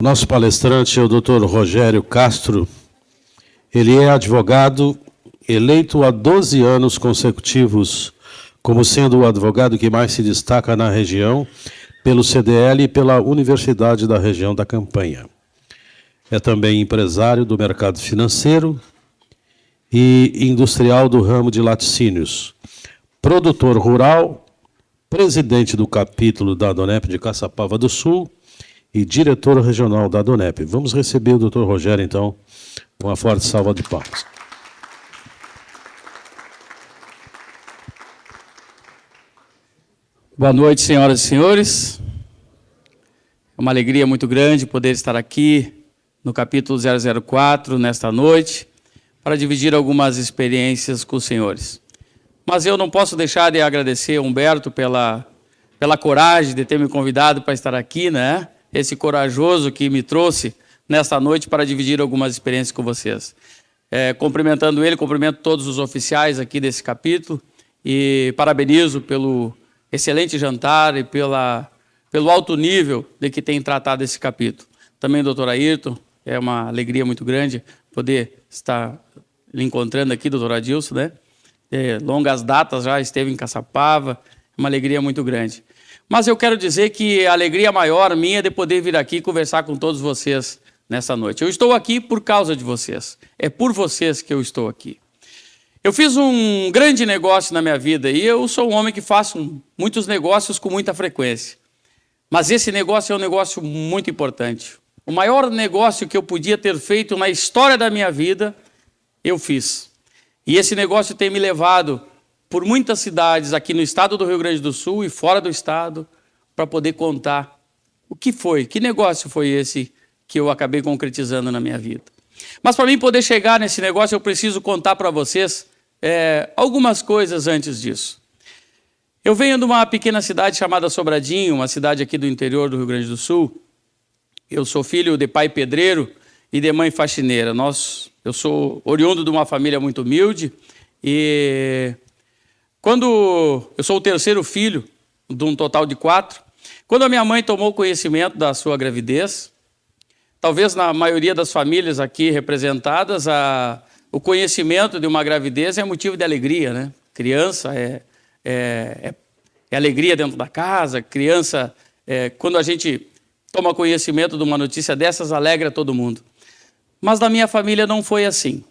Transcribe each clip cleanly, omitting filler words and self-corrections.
Nosso palestrante é o Dr. Rogério Castro. Ele é advogado eleito há 12 anos consecutivos como sendo o advogado que mais se destaca na região pelo CDL e pela Universidade da Região da Campanha. É também empresário do mercado financeiro e industrial do ramo de laticínios, produtor rural, presidente do capítulo da Adonep de Caçapava do Sul e diretor regional da Adonep. Vamos receber o Dr. Rogério, então, com uma forte salva de palmas. Boa noite, senhoras e senhores. É uma alegria muito grande poder estar aqui no capítulo 004, nesta noite, para dividir algumas experiências com os senhores. Mas eu não posso deixar de agradecer a Humberto pela coragem de ter me convidado para estar aqui, né? Esse corajoso que me trouxe nesta noite para dividir algumas experiências com vocês. Cumprimentando ele, cumprimento todos os oficiais aqui desse capítulo e parabenizo pelo excelente jantar e pelo alto nível de que tem tratado esse capítulo. Também, doutor Ayrton, é uma alegria muito grande poder estar lhe encontrando aqui, doutor Adilson, né? Longas datas já esteve em Caçapava, é uma alegria muito grande. Mas eu quero dizer que a alegria maior minha é de poder vir aqui conversar com todos vocês nessa noite. Eu estou aqui por causa de vocês, é por vocês que eu estou aqui. Eu fiz um grande negócio na minha vida e eu sou um homem que faço muitos negócios com muita frequência. Mas esse negócio é um negócio muito importante. O maior negócio que eu podia ter feito na história da minha vida, eu fiz. E esse negócio tem me levado por muitas cidades aqui no estado do Rio Grande do Sul e fora do estado para poder contar o que foi, que negócio foi esse que eu acabei concretizando na minha vida. Mas para mim poder chegar nesse negócio, eu preciso contar para vocês algumas coisas antes disso. Eu venho de uma pequena cidade chamada Sobradinho, uma cidade aqui do interior do Rio Grande do Sul. Eu sou filho de pai pedreiro e de mãe faxineira. Eu sou oriundo de uma família muito humilde e quando eu sou o terceiro filho de um total de 4, quando a minha mãe tomou conhecimento da sua gravidez, talvez na maioria das famílias aqui representadas, o conhecimento de uma gravidez é motivo de alegria, né? Criança é alegria dentro da casa, criança, quando a gente toma conhecimento de uma notícia dessas, alegra todo mundo. Mas na minha família não foi assim.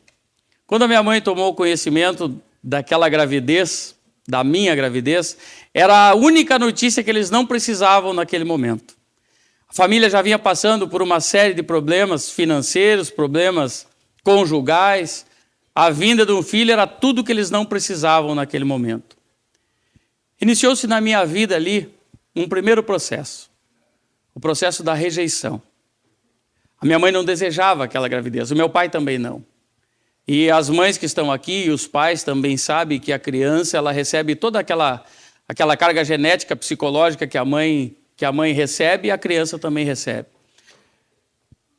Quando a minha mãe tomou conhecimento daquela gravidez, da minha gravidez, era a única notícia que eles não precisavam naquele momento. A família já vinha passando por uma série de problemas financeiros, problemas conjugais. A vinda de um filho era tudo que eles não precisavam naquele momento. Iniciou-se na minha vida ali um primeiro processo, o processo da rejeição. A minha mãe não desejava aquela gravidez, o meu pai também não. E as mães que estão aqui e os pais também sabem que a criança ela recebe toda aquela carga genética, psicológica que a mãe recebe e a criança também recebe.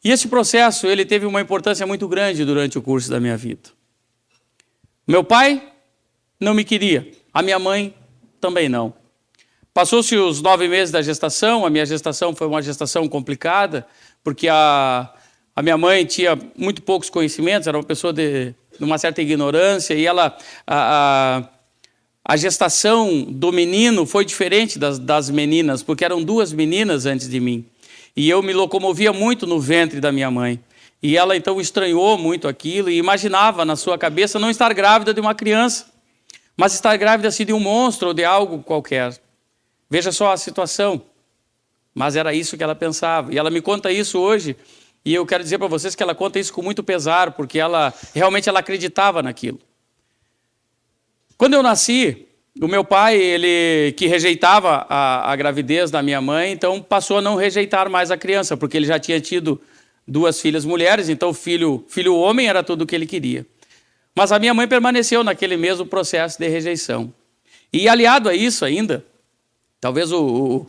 E esse processo ele teve uma importância muito grande durante o curso da minha vida. Meu pai não me queria, a minha mãe também não. Passou-se os 9 meses da gestação, a minha gestação foi uma gestação complicada, porque a minha mãe tinha muito poucos conhecimentos, era uma pessoa de uma certa ignorância, e a gestação do menino foi diferente das meninas, porque eram 2 meninas antes de mim. E eu me locomovia muito no ventre da minha mãe. E ela então estranhou muito aquilo e imaginava na sua cabeça não estar grávida de uma criança, mas estar grávida assim, de um monstro ou de algo qualquer. Veja só a situação. Mas era isso que ela pensava. E ela me conta isso hoje. E eu quero dizer para vocês que ela conta isso com muito pesar, porque ela realmente acreditava naquilo. Quando eu nasci, o meu pai, ele que rejeitava a gravidez da minha mãe, então passou a não rejeitar mais a criança, porque ele já tinha tido 2 filhas mulheres, então filho homem era tudo o que ele queria. Mas a minha mãe permaneceu naquele mesmo processo de rejeição. E aliado a isso ainda, talvez o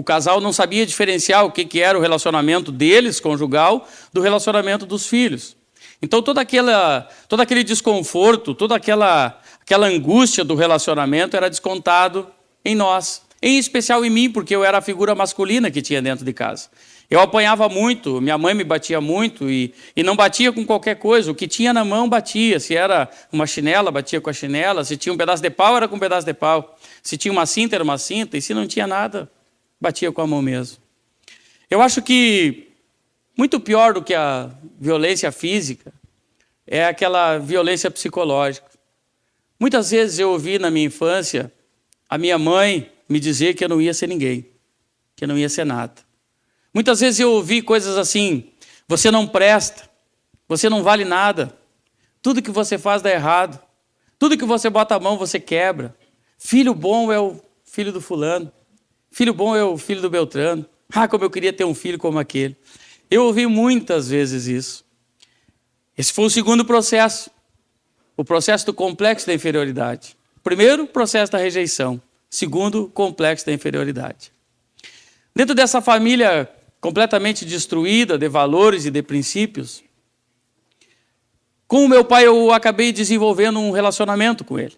casal não sabia diferenciar o que era o relacionamento deles, conjugal, do relacionamento dos filhos. Então, todo aquele desconforto, toda aquela angústia do relacionamento era descontado em nós. Em especial em mim, porque eu era a figura masculina que tinha dentro de casa. Eu apanhava muito, minha mãe me batia muito e não batia com qualquer coisa. O que tinha na mão batia. Se era uma chinela, batia com a chinela. Se tinha um pedaço de pau, era com um pedaço de pau. Se tinha uma cinta, era uma cinta. E se não tinha nada, batia com a mão mesmo. Eu acho que muito pior do que a violência física é aquela violência psicológica. Muitas vezes eu ouvi na minha infância a minha mãe me dizer que eu não ia ser ninguém, que eu não ia ser nada. Muitas vezes eu ouvi coisas assim: você não presta, você não vale nada, tudo que você faz dá errado, tudo que você bota a mão você quebra. Filho bom é o filho do fulano, filho bom é o filho do Beltrano. Ah, como eu queria ter um filho como aquele. Eu ouvi muitas vezes isso. Esse foi o segundo processo, o processo do complexo da inferioridade. Primeiro, processo da rejeição. Segundo, complexo da inferioridade. Dentro dessa família completamente destruída de valores e de princípios, com o meu pai eu acabei desenvolvendo um relacionamento com ele.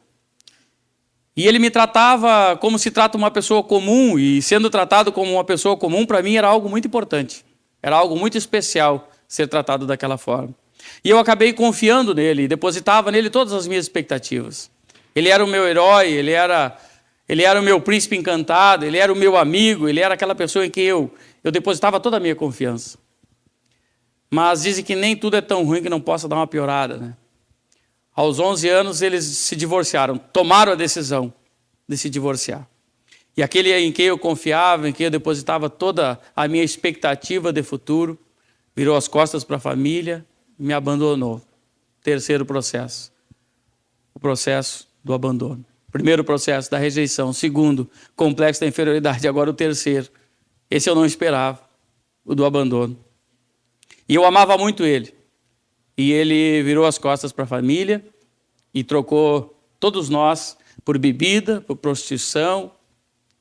E ele me tratava como se trata uma pessoa comum, e sendo tratado como uma pessoa comum, para mim era algo muito importante. Era algo muito especial ser tratado daquela forma. E eu acabei confiando nele, depositava nele todas as minhas expectativas. Ele era o meu herói, ele era o meu príncipe encantado, ele era o meu amigo, ele era aquela pessoa em que eu depositava toda a minha confiança. Mas dizem que nem tudo é tão ruim que não possa dar uma piorada, né? Aos 11 anos eles se divorciaram, tomaram a decisão de se divorciar. E aquele em quem eu confiava, em quem eu depositava toda a minha expectativa de futuro, virou as costas para a família e me abandonou. Terceiro processo, o processo do abandono. Primeiro processo da rejeição. Segundo, complexo da inferioridade. Agora o terceiro. Esse eu não esperava, o do abandono. E eu amava muito ele. E ele virou as costas para a família e trocou todos nós por bebida, por prostituição,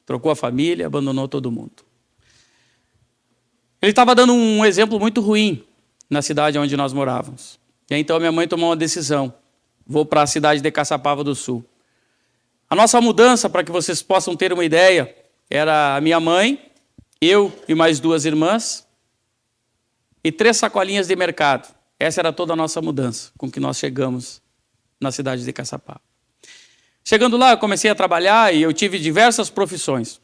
trocou a família, abandonou todo mundo. Ele estava dando um exemplo muito ruim na cidade onde nós morávamos. E então minha mãe tomou uma decisão. Vou para a cidade de Caçapava do Sul. A nossa mudança, para que vocês possam ter uma ideia, era a minha mãe, eu e mais 2 irmãs e 3 sacolinhas de mercado. Essa era toda a nossa mudança com que nós chegamos na cidade de Caçapava. Chegando lá, eu comecei a trabalhar e eu tive diversas profissões.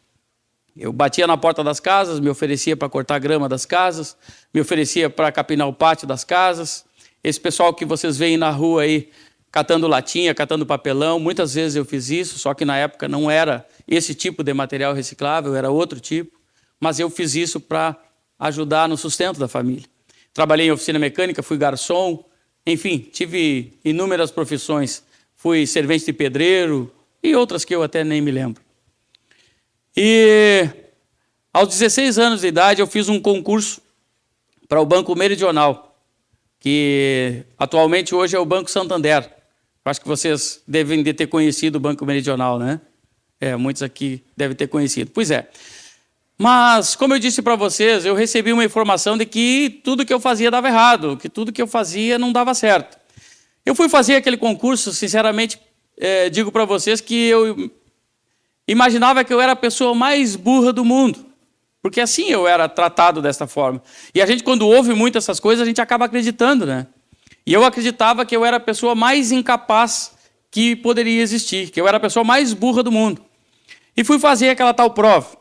Eu batia na porta das casas, me oferecia para cortar grama das casas, me oferecia para capinar o pátio das casas. Esse pessoal que vocês veem na rua aí, catando latinha, catando papelão, muitas vezes eu fiz isso, só que na época não era esse tipo de material reciclável, era outro tipo, mas eu fiz isso para ajudar no sustento da família. Trabalhei em oficina mecânica, fui garçom, enfim, tive inúmeras profissões. Fui servente de pedreiro e outras que eu até nem me lembro. E aos 16 anos de idade eu fiz um concurso para o Banco Meridional, que atualmente hoje é o Banco Santander. Acho que vocês devem de ter conhecido o Banco Meridional, né? Muitos aqui devem ter conhecido. Pois é. Mas, como eu disse para vocês, eu recebi uma informação de que tudo que eu fazia dava errado, que tudo que eu fazia não dava certo. Eu fui fazer aquele concurso, sinceramente, digo para vocês que eu imaginava que eu era a pessoa mais burra do mundo, porque assim eu era tratado dessa forma. E a gente, quando ouve muito essas coisas, a gente acaba acreditando, né? E eu acreditava que eu era a pessoa mais incapaz que poderia existir, que eu era a pessoa mais burra do mundo. E fui fazer aquela tal prova.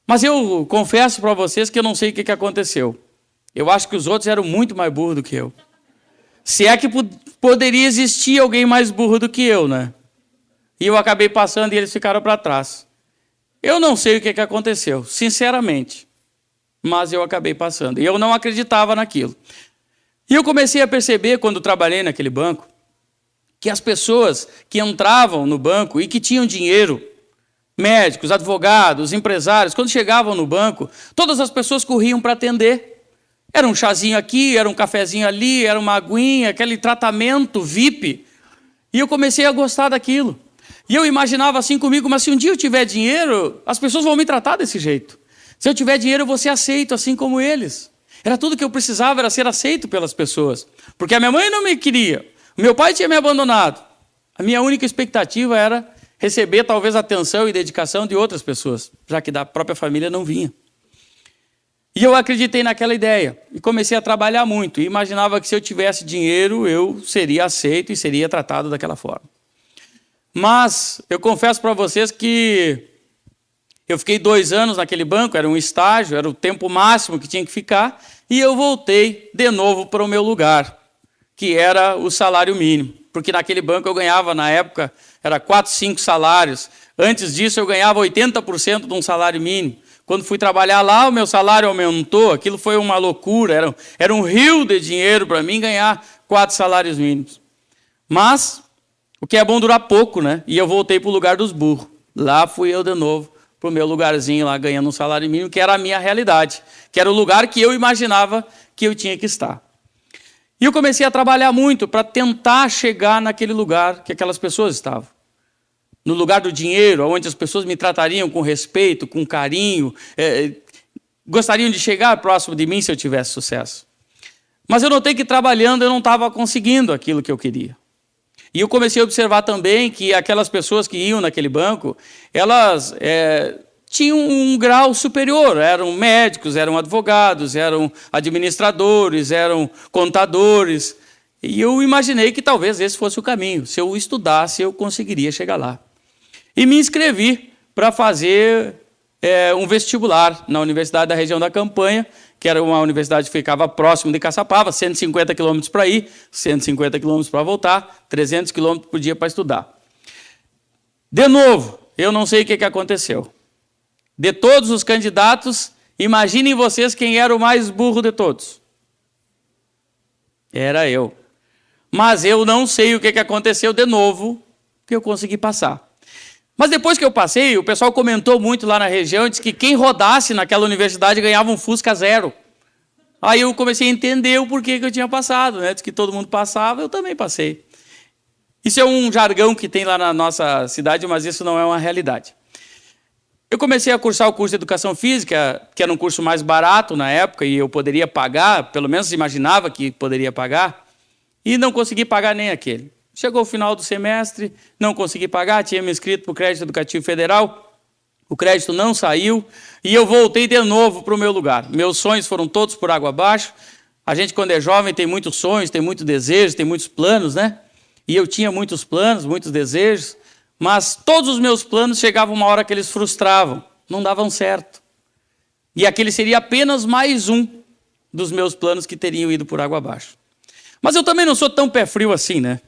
Mas eu confesso para vocês que eu não sei o que aconteceu. Eu acho que os outros eram muito mais burros do que eu. Se é que poderia existir alguém mais burro do que eu, né? E eu acabei passando e eles ficaram para trás. Eu não sei o que aconteceu, sinceramente. Mas eu acabei passando. E eu não acreditava naquilo. E eu comecei a perceber, quando trabalhei naquele banco, que as pessoas que entravam no banco e que tinham dinheiro, médicos, advogados, empresários, quando chegavam no banco, todas as pessoas corriam para atender. Era um chazinho aqui, era um cafezinho ali, era uma aguinha, aquele tratamento VIP. E eu comecei a gostar daquilo. E eu imaginava assim comigo, mas se um dia eu tiver dinheiro, as pessoas vão me tratar desse jeito. Se eu tiver dinheiro, eu vou ser aceito assim como eles. Era tudo que eu precisava, era ser aceito pelas pessoas. Porque a minha mãe não me queria, o meu pai tinha me abandonado. A minha única expectativa era receber talvez atenção e dedicação de outras pessoas, já que da própria família não vinha. E eu acreditei naquela ideia e comecei a trabalhar muito. E imaginava que se eu tivesse dinheiro, eu seria aceito e seria tratado daquela forma. Mas eu confesso para vocês que eu fiquei 2 anos naquele banco, era um estágio, era o tempo máximo que tinha que ficar, e eu voltei de novo para o meu lugar, que era o salário mínimo. Porque naquele banco eu ganhava, na época, era 4, 5 salários. Antes disso, eu ganhava 80% de um salário mínimo. Quando fui trabalhar lá, o meu salário aumentou, aquilo foi uma loucura, era um rio de dinheiro para mim ganhar 4 salários mínimos. Mas o que é bom durar pouco, né? E eu voltei para o lugar dos burros. Lá fui eu de novo para o meu lugarzinho lá, ganhando um salário mínimo, que era a minha realidade, que era o lugar que eu imaginava que eu tinha que estar. E eu comecei a trabalhar muito para tentar chegar naquele lugar que aquelas pessoas estavam. No lugar do dinheiro, onde as pessoas me tratariam com respeito, com carinho, gostariam de chegar próximo de mim se eu tivesse sucesso. Mas eu notei que trabalhando eu não estava conseguindo aquilo que eu queria. E eu comecei a observar também que aquelas pessoas que iam naquele banco, elas tinham um grau superior, eram médicos, eram advogados, eram administradores, eram contadores. E eu imaginei que talvez esse fosse o caminho. Se eu estudasse, eu conseguiria chegar lá. E me inscrevi para fazer um vestibular na Universidade da Região da Campanha, que era uma universidade que ficava próximo de Caçapava, 150 quilômetros para ir, 150 quilômetros para voltar, 300 quilômetros por dia para estudar. De novo, eu não sei o que aconteceu. De todos os candidatos, imaginem vocês quem era o mais burro de todos. Era eu. Mas eu não sei o que aconteceu de novo, que eu consegui passar. Mas depois que eu passei, o pessoal comentou muito lá na região, disse que quem rodasse naquela universidade ganhava um Fusca 0. Aí eu comecei a entender o porquê que eu tinha passado, né? Diz que todo mundo passava, eu também passei. Isso é um jargão que tem lá na nossa cidade, mas isso não é uma realidade. Eu comecei a cursar o curso de Educação Física, que era um curso mais barato na época, e eu poderia pagar, pelo menos imaginava que poderia pagar, e não consegui pagar nem aquele. Chegou o final do semestre, não consegui pagar, tinha me inscrito para o Crédito Educativo Federal, o crédito não saiu, e eu voltei de novo para o meu lugar. Meus sonhos foram todos por água abaixo. A gente, quando é jovem, tem muitos sonhos, tem muitos desejos, tem muitos planos, né? E eu tinha muitos planos, muitos desejos, mas todos os meus planos chegavam uma hora que eles frustravam, não davam certo. E aquele seria apenas mais um dos meus planos que teriam ido por água abaixo. Mas eu também não sou tão pé frio assim, né?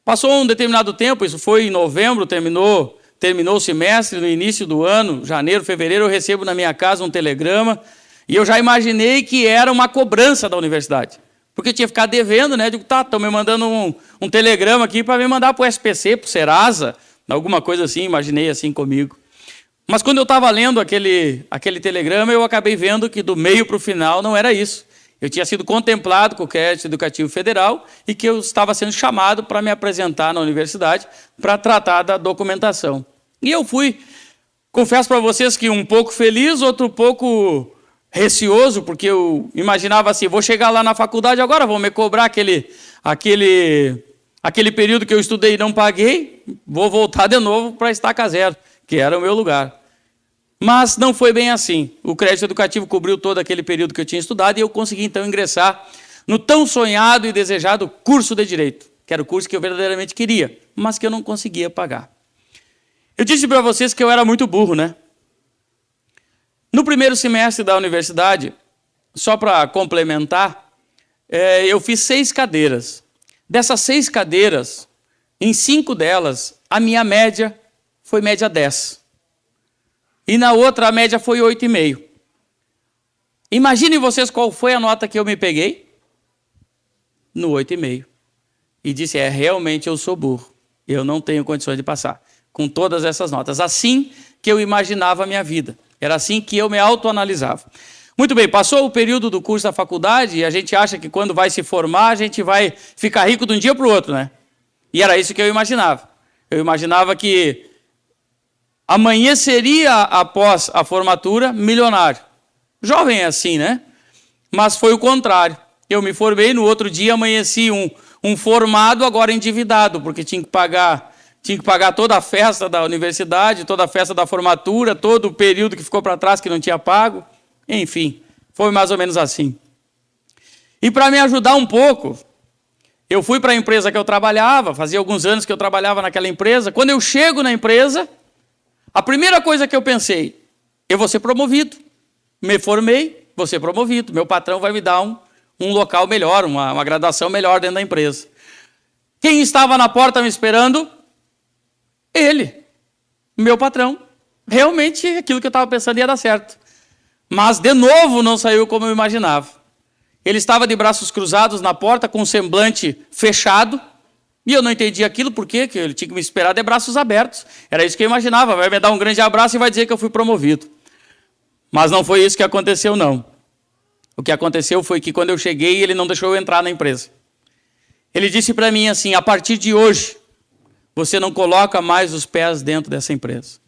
Passou um determinado tempo, isso foi em novembro, terminou o semestre, no início do ano, janeiro, fevereiro, eu recebo na minha casa um telegrama e eu já imaginei que era uma cobrança da universidade. Porque eu tinha que ficar devendo, né? Eu digo, tá, estão me mandando um telegrama aqui para me mandar para o SPC, para o Serasa, alguma coisa assim, imaginei assim comigo. Mas quando eu estava lendo aquele telegrama, eu acabei vendo que do meio para o final não era isso. Eu tinha sido contemplado com o Crédito Educativo Federal e que eu estava sendo chamado para me apresentar na universidade para tratar da documentação. E eu fui, confesso para vocês que um pouco feliz, outro pouco receoso, porque eu imaginava assim, vou chegar lá na faculdade agora, vão me cobrar aquele período que eu estudei e não paguei, vou voltar de novo para estaca zero, que era o meu lugar. Mas não foi bem assim. O crédito educativo cobriu todo aquele período que eu tinha estudado e eu consegui, então, ingressar no tão sonhado e desejado curso de Direito, que era o curso que eu verdadeiramente queria, mas que eu não conseguia pagar. Eu disse para vocês que eu era muito burro, né? No primeiro semestre da universidade, só para complementar, eu fiz 6 cadeiras. Dessas 6 cadeiras, em 5 delas, a minha média foi média 10. E na outra, a média foi 8,5. Imaginem vocês qual foi a nota que eu me peguei? No 8,5. E disse, realmente eu sou burro. Eu não tenho condições de passar. Com todas essas notas. Assim que eu imaginava a minha vida. Era assim que eu me autoanalisava. Muito bem, passou o período do curso da faculdade e a gente acha que quando vai se formar, a gente vai ficar rico de um dia para o outro, né? E era isso que eu imaginava. Eu imaginava que amanheceria após a formatura milionário. Jovem é assim, né? Mas foi o contrário. Eu me formei, no outro dia amanheci um formado, agora endividado, porque tinha que pagar toda a festa da universidade, toda a festa da formatura, todo o período que ficou para trás que não tinha pago. Enfim, foi mais ou menos assim. E para me ajudar um pouco, eu fui para a empresa que eu trabalhava, fazia alguns anos que eu trabalhava naquela empresa. Quando eu chego na empresa, a primeira coisa que eu pensei, eu vou ser promovido. Me formei, vou ser promovido. Meu patrão vai me dar um local melhor, uma graduação melhor dentro da empresa. Quem estava na porta me esperando? Ele, meu patrão. Realmente aquilo que eu estava pensando ia dar certo. Mas, de novo, não saiu como eu imaginava. Ele estava de braços cruzados na porta, com um semblante fechado, e eu não entendi aquilo, por quê? Que ele tinha que me esperar de braços abertos. Era isso que eu imaginava, vai me dar um grande abraço e vai dizer que eu fui promovido. Mas não foi isso que aconteceu, não. O que aconteceu foi que quando eu cheguei, ele não deixou eu entrar na empresa. Ele disse para mim assim, a partir de hoje, você não coloca mais os pés dentro dessa empresa.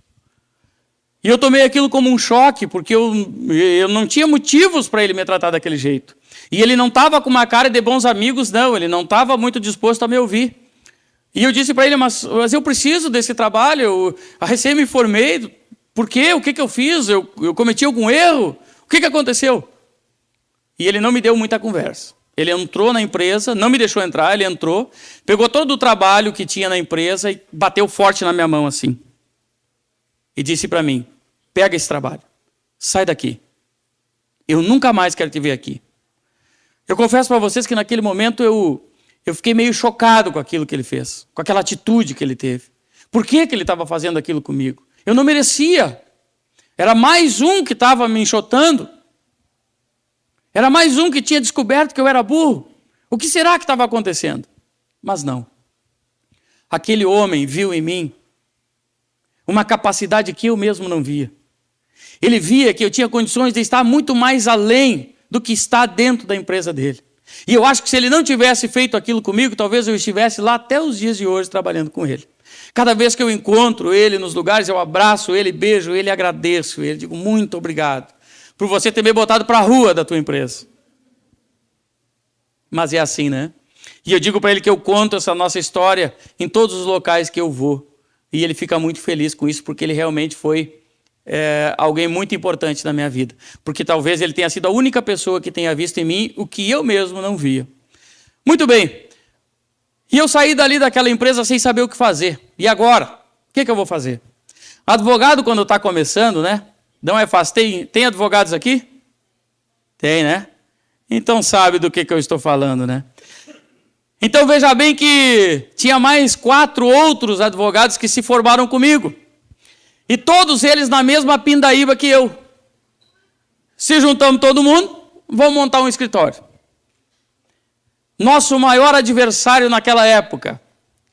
E eu tomei aquilo como um choque, porque eu não tinha motivos para ele me tratar daquele jeito. E ele não estava com uma cara de bons amigos, não. Ele não estava muito disposto a me ouvir. E eu disse para ele, mas eu preciso desse trabalho, eu recém me formei. Por quê? O que eu fiz? Eu cometi algum erro? O que aconteceu? E ele não me deu muita conversa. Ele entrou na empresa, não me deixou entrar, ele entrou, pegou todo o trabalho que tinha na empresa e bateu forte na minha mão assim. E disse para mim, pega esse trabalho, sai daqui. Eu nunca mais quero te ver aqui. Eu confesso para vocês que naquele momento eu fiquei meio chocado com aquilo que ele fez, com aquela atitude que ele teve. Por que ele estava fazendo aquilo comigo? Eu não merecia. Era mais um que estava me enxotando. Era mais um que tinha descoberto que eu era burro. O que será que estava acontecendo? Mas não. Aquele homem viu em mim uma capacidade que eu mesmo não via. Ele via que eu tinha condições de estar muito mais além do que está dentro da empresa dele. E eu acho que se ele não tivesse feito aquilo comigo, talvez eu estivesse lá até os dias de hoje trabalhando com ele. Cada vez que eu encontro ele nos lugares, eu abraço ele, beijo ele, agradeço ele, digo muito obrigado por você ter me botado para a rua da tua empresa. Mas é assim, né? E eu digo para ele que eu conto essa nossa história em todos os locais que eu vou. E ele fica muito feliz com isso, porque ele realmente foi alguém muito importante na minha vida. Porque talvez ele tenha sido a única pessoa que tenha visto em mim o que eu mesmo não via. Muito bem. E eu saí dali daquela empresa sem saber o que fazer. E agora? O que eu vou fazer? Advogado, quando está começando, né? Não é fácil. Tem advogados aqui? Tem, né? Então sabe do que eu estou falando, né? Então veja bem que tinha mais 4 outros advogados que se formaram comigo. E todos eles na mesma pindaíba que eu. Se juntamos todo mundo, vamos montar um escritório. Nosso maior adversário naquela época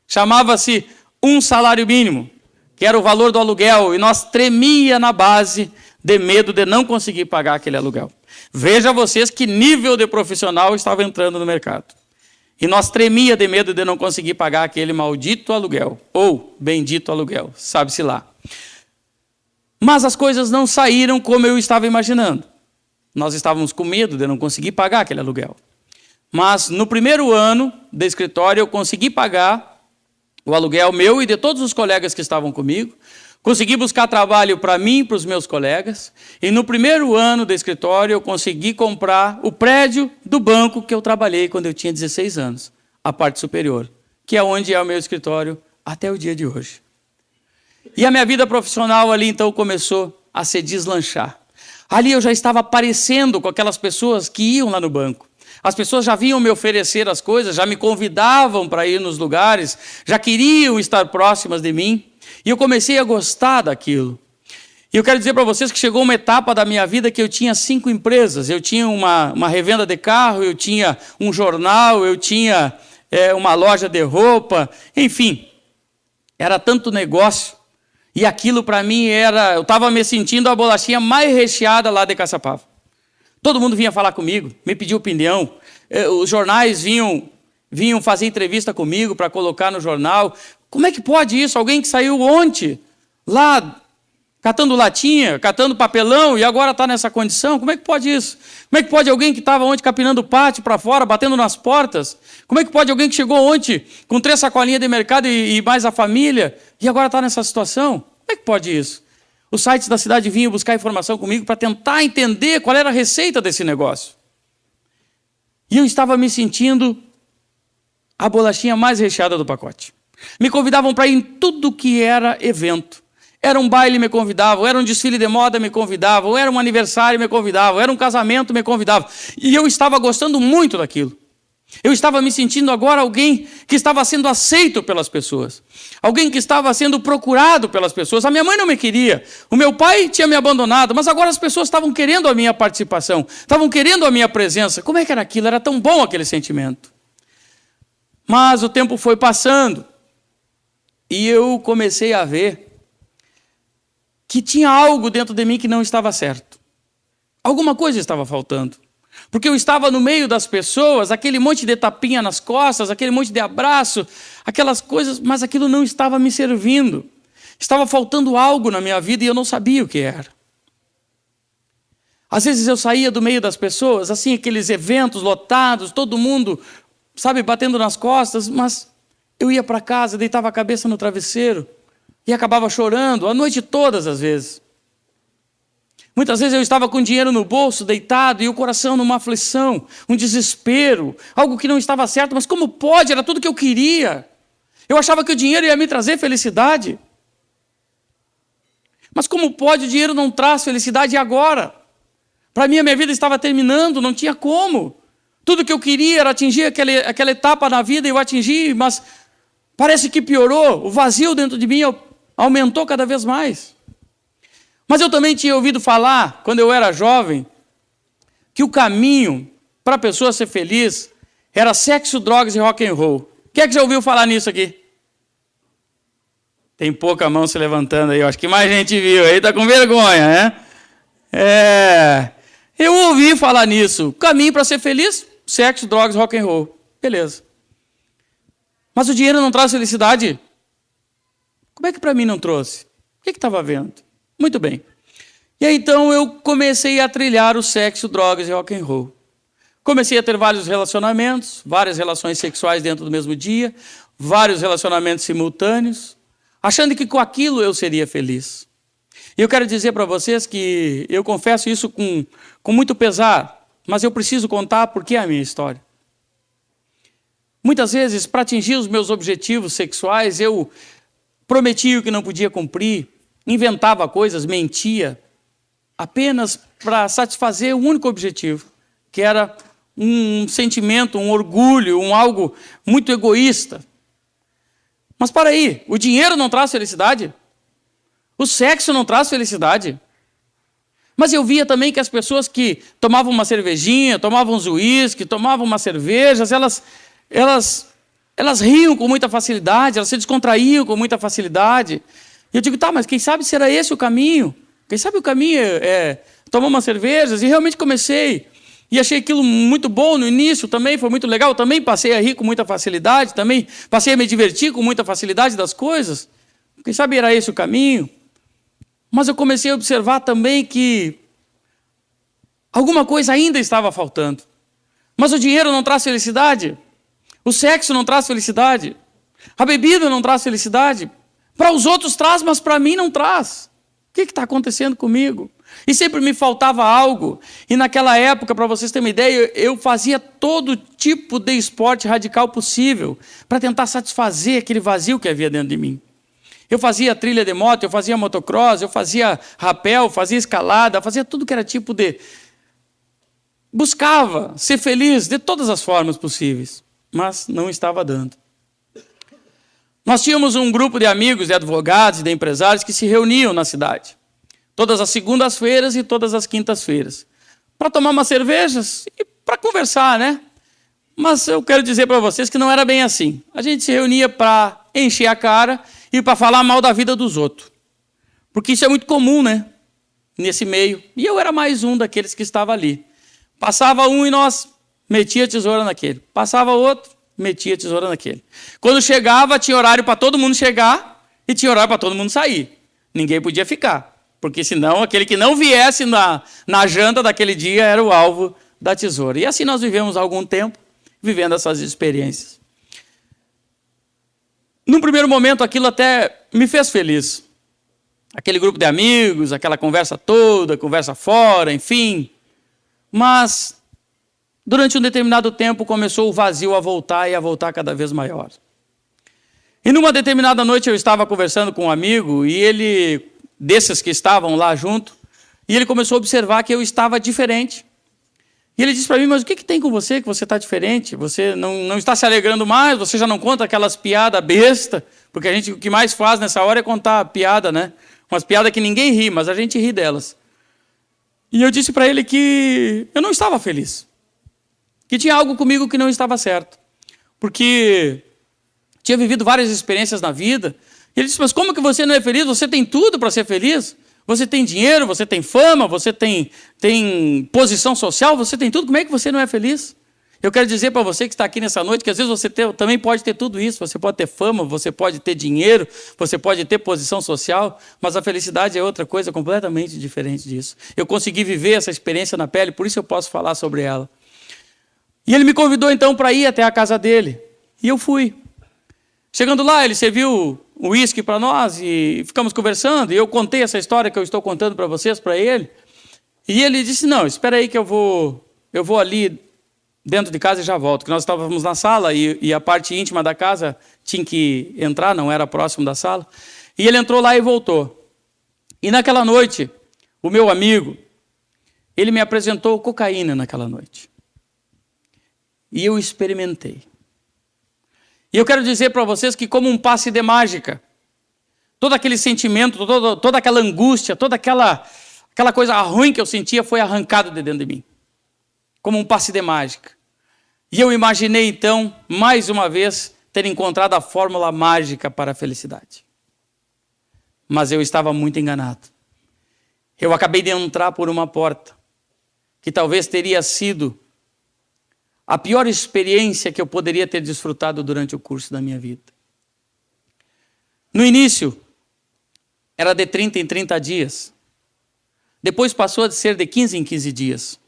chamava-se um salário mínimo, que era o valor do aluguel, e nós tremia na base de medo de não conseguir pagar aquele aluguel. Veja vocês que nível de profissional estava entrando no mercado. E nós tremia de medo de não conseguir pagar aquele maldito aluguel, ou bendito aluguel, sabe-se lá. Mas as coisas não saíram como eu estava imaginando. Nós estávamos com medo de não conseguir pagar aquele aluguel. Mas no primeiro ano de escritório eu consegui pagar o aluguel meu e de todos os colegas que estavam comigo. Consegui buscar trabalho para mim e para os meus colegas. E no primeiro ano de escritório eu consegui comprar o prédio do banco que eu trabalhei quando eu tinha 16 anos. A parte superior, que é onde é o meu escritório até o dia de hoje. E a minha vida profissional ali então começou a se deslanchar. Ali eu já estava aparecendo com aquelas pessoas que iam lá no banco. As pessoas já vinham me oferecer as coisas, já me convidavam para ir nos lugares, já queriam estar próximas de mim. E eu comecei a gostar daquilo. E eu quero dizer para vocês que chegou uma etapa da minha vida que eu tinha 5 empresas. Eu tinha uma revenda de carro, eu tinha um jornal, eu tinha uma loja de roupa, enfim. Era tanto negócio. E aquilo para mim era... Eu estava me sentindo a bolachinha mais recheada lá de Caçapava. Todo mundo vinha falar comigo, me pedir opinião. Os jornais vinham fazer entrevista comigo para colocar no jornal. Como é que pode isso? Alguém que saiu ontem, lá, catando latinha, catando papelão, e agora está nessa condição? Como é que pode isso? Como é que pode alguém que estava ontem capinando o pátio para fora, batendo nas portas? Como é que pode alguém que chegou ontem com 3 sacolinhas de mercado e mais a família, e agora está nessa situação? Como é que pode isso? Os sites da cidade vinham buscar informação comigo para tentar entender qual era a receita desse negócio. E eu estava me sentindo a bolachinha mais recheada do pacote. Me convidavam para ir em tudo que era evento. Era um baile, me convidavam. Era um desfile de moda, me convidavam. Era um aniversário, me convidavam. Era um casamento, me convidavam. E eu estava gostando muito daquilo. Eu estava me sentindo agora alguém que estava sendo aceito pelas pessoas. Alguém que estava sendo procurado pelas pessoas. A minha mãe não me queria. O meu pai tinha me abandonado. Mas agora as pessoas estavam querendo a minha participação. Estavam querendo a minha presença. Como é que era aquilo? Era tão bom aquele sentimento. Mas o tempo foi passando. E eu comecei a ver que tinha algo dentro de mim que não estava certo. Alguma coisa estava faltando. Porque eu estava no meio das pessoas, aquele monte de tapinha nas costas, aquele monte de abraço, aquelas coisas, mas aquilo não estava me servindo. Estava faltando algo na minha vida e eu não sabia o que era. Às vezes eu saía do meio das pessoas, assim, aqueles eventos lotados, todo mundo, sabe, batendo nas costas, mas eu ia para casa, deitava a cabeça no travesseiro e acabava chorando, a noite toda, às vezes. Muitas vezes eu estava com dinheiro no bolso, deitado, e o coração numa aflição, um desespero, algo que não estava certo, mas como pode? Era tudo que eu queria. Eu achava que o dinheiro ia me trazer felicidade. Mas como pode? O dinheiro não traz felicidade agora. Para mim, a minha vida estava terminando, não tinha como. Tudo que eu queria era atingir aquela etapa na vida, e eu atingi, mas parece que piorou. O vazio dentro de mim aumentou cada vez mais. Mas eu também tinha ouvido falar, quando eu era jovem, que o caminho para a pessoa ser feliz era sexo, drogas e rock and roll. Quem é que já ouviu falar nisso aqui? Tem pouca mão se levantando aí, eu acho que mais gente viu aí, tá com vergonha, né? Eu ouvi falar nisso. O caminho para ser feliz, sexo, drogas, rock and roll. Beleza. Mas o dinheiro não traz felicidade? Como é que para mim não trouxe? O que estava vendo? Muito bem. E aí, então, eu comecei a trilhar o sexo, drogas e rock and roll. Comecei a ter vários relacionamentos, várias relações sexuais dentro do mesmo dia, vários relacionamentos simultâneos, achando que com aquilo eu seria feliz. E eu quero dizer para vocês que eu confesso isso com muito pesar, mas eu preciso contar porque é a minha história. Muitas vezes, para atingir os meus objetivos sexuais, eu prometia o que não podia cumprir, inventava coisas, mentia, apenas para satisfazer o único objetivo, que era um sentimento, um orgulho, algo muito egoísta. Mas para aí, o dinheiro não traz felicidade? O sexo não traz felicidade? Mas eu via também que as pessoas que tomavam uma cervejinha, tomavam uns uísque, tomavam umas cervejas, elas riam com muita facilidade, elas se descontraíam com muita facilidade. E eu digo, tá, mas quem sabe será esse o caminho? Quem sabe o caminho é tomar umas cervejas? E realmente comecei. E achei aquilo muito bom no início também, foi muito legal. Também passei a rir com muita facilidade, também passei a me divertir com muita facilidade das coisas. Quem sabe era esse o caminho? Mas eu comecei a observar também que alguma coisa ainda estava faltando. Mas o dinheiro não traz felicidade. O sexo não traz felicidade. A bebida não traz felicidade. Para os outros traz, mas para mim não traz. O que está acontecendo comigo? E sempre me faltava algo. E naquela época, para vocês terem uma ideia, eu fazia todo tipo de esporte radical possível para tentar satisfazer aquele vazio que havia dentro de mim. Eu fazia trilha de moto, eu fazia motocross, eu fazia rapel, fazia escalada, fazia tudo que era tipo de... Buscava ser feliz de todas as formas possíveis, mas não estava dando. Nós tínhamos um grupo de amigos, de advogados e de empresários que se reuniam na cidade. Todas as segundas-feiras e todas as quintas-feiras. Para tomar umas cervejas e para conversar, né? Mas eu quero dizer para vocês que não era bem assim. A gente se reunia para encher a cara e para falar mal da vida dos outros. Porque isso é muito comum, né? Nesse meio. E eu era mais um daqueles que estava ali. Passava um e nós metia a tesoura naquele. Passava outro, metia a tesoura naquele. Quando chegava, tinha horário para todo mundo chegar e tinha horário para todo mundo sair. Ninguém podia ficar, porque senão aquele que não viesse na janta daquele dia era o alvo da tesoura. E assim nós vivemos algum tempo, vivendo essas experiências. Num primeiro momento, aquilo até me fez feliz. aquele grupo de amigos, aquela conversa toda, conversa fora, enfim. Mas, durante um determinado tempo, começou o vazio a voltar e a voltar cada vez maior. E numa determinada noite eu estava conversando com um amigo, e ele, desses que estavam lá junto, e ele começou a observar que eu estava diferente. E ele disse para mim, mas o que tem com você que você está diferente? Você não está se alegrando mais? Você já não conta aquelas piadas besta? Porque a gente o que mais faz nessa hora é contar piada, né? Umas piadas que ninguém ri, mas a gente ri delas. E eu disse para ele que eu não estava feliz. Que tinha algo comigo que não estava certo. Porque tinha vivido várias experiências na vida. E ele disse, mas como que você não é feliz? Você tem tudo para ser feliz? Você tem dinheiro, você tem fama, você tem posição social, você tem tudo. Como é que você não é feliz? Eu quero dizer para você que está aqui nessa noite que às vezes você também pode ter tudo isso. Você pode ter fama, você pode ter dinheiro, você pode ter posição social, mas a felicidade é outra coisa completamente diferente disso. Eu consegui viver essa experiência na pele, por isso eu posso falar sobre ela. E ele me convidou então para ir até a casa dele. E eu fui. Chegando lá, ele serviu um uísque para nós e ficamos conversando. E eu contei essa história que eu estou contando para vocês, para ele. E ele disse, não, espera aí que eu vou ali dentro de casa e já volto. Que nós estávamos na sala e a parte íntima da casa tinha que entrar, não era próximo da sala. E ele entrou lá e voltou. E naquela noite, o meu amigo, ele me apresentou cocaína naquela noite. E eu experimentei. E eu quero dizer para vocês que como um passe de mágica, todo aquele sentimento, toda aquela angústia, toda aquela coisa ruim que eu sentia foi arrancado de dentro de mim. Como um passe de mágica. E eu imaginei então, mais uma vez, ter encontrado a fórmula mágica para a felicidade. Mas eu estava muito enganado. Eu acabei de entrar por uma porta, que talvez teria sido a pior experiência que eu poderia ter desfrutado durante o curso da minha vida. No início, era de 30 em 30 dias. Depois passou a ser de 15 em 15 dias.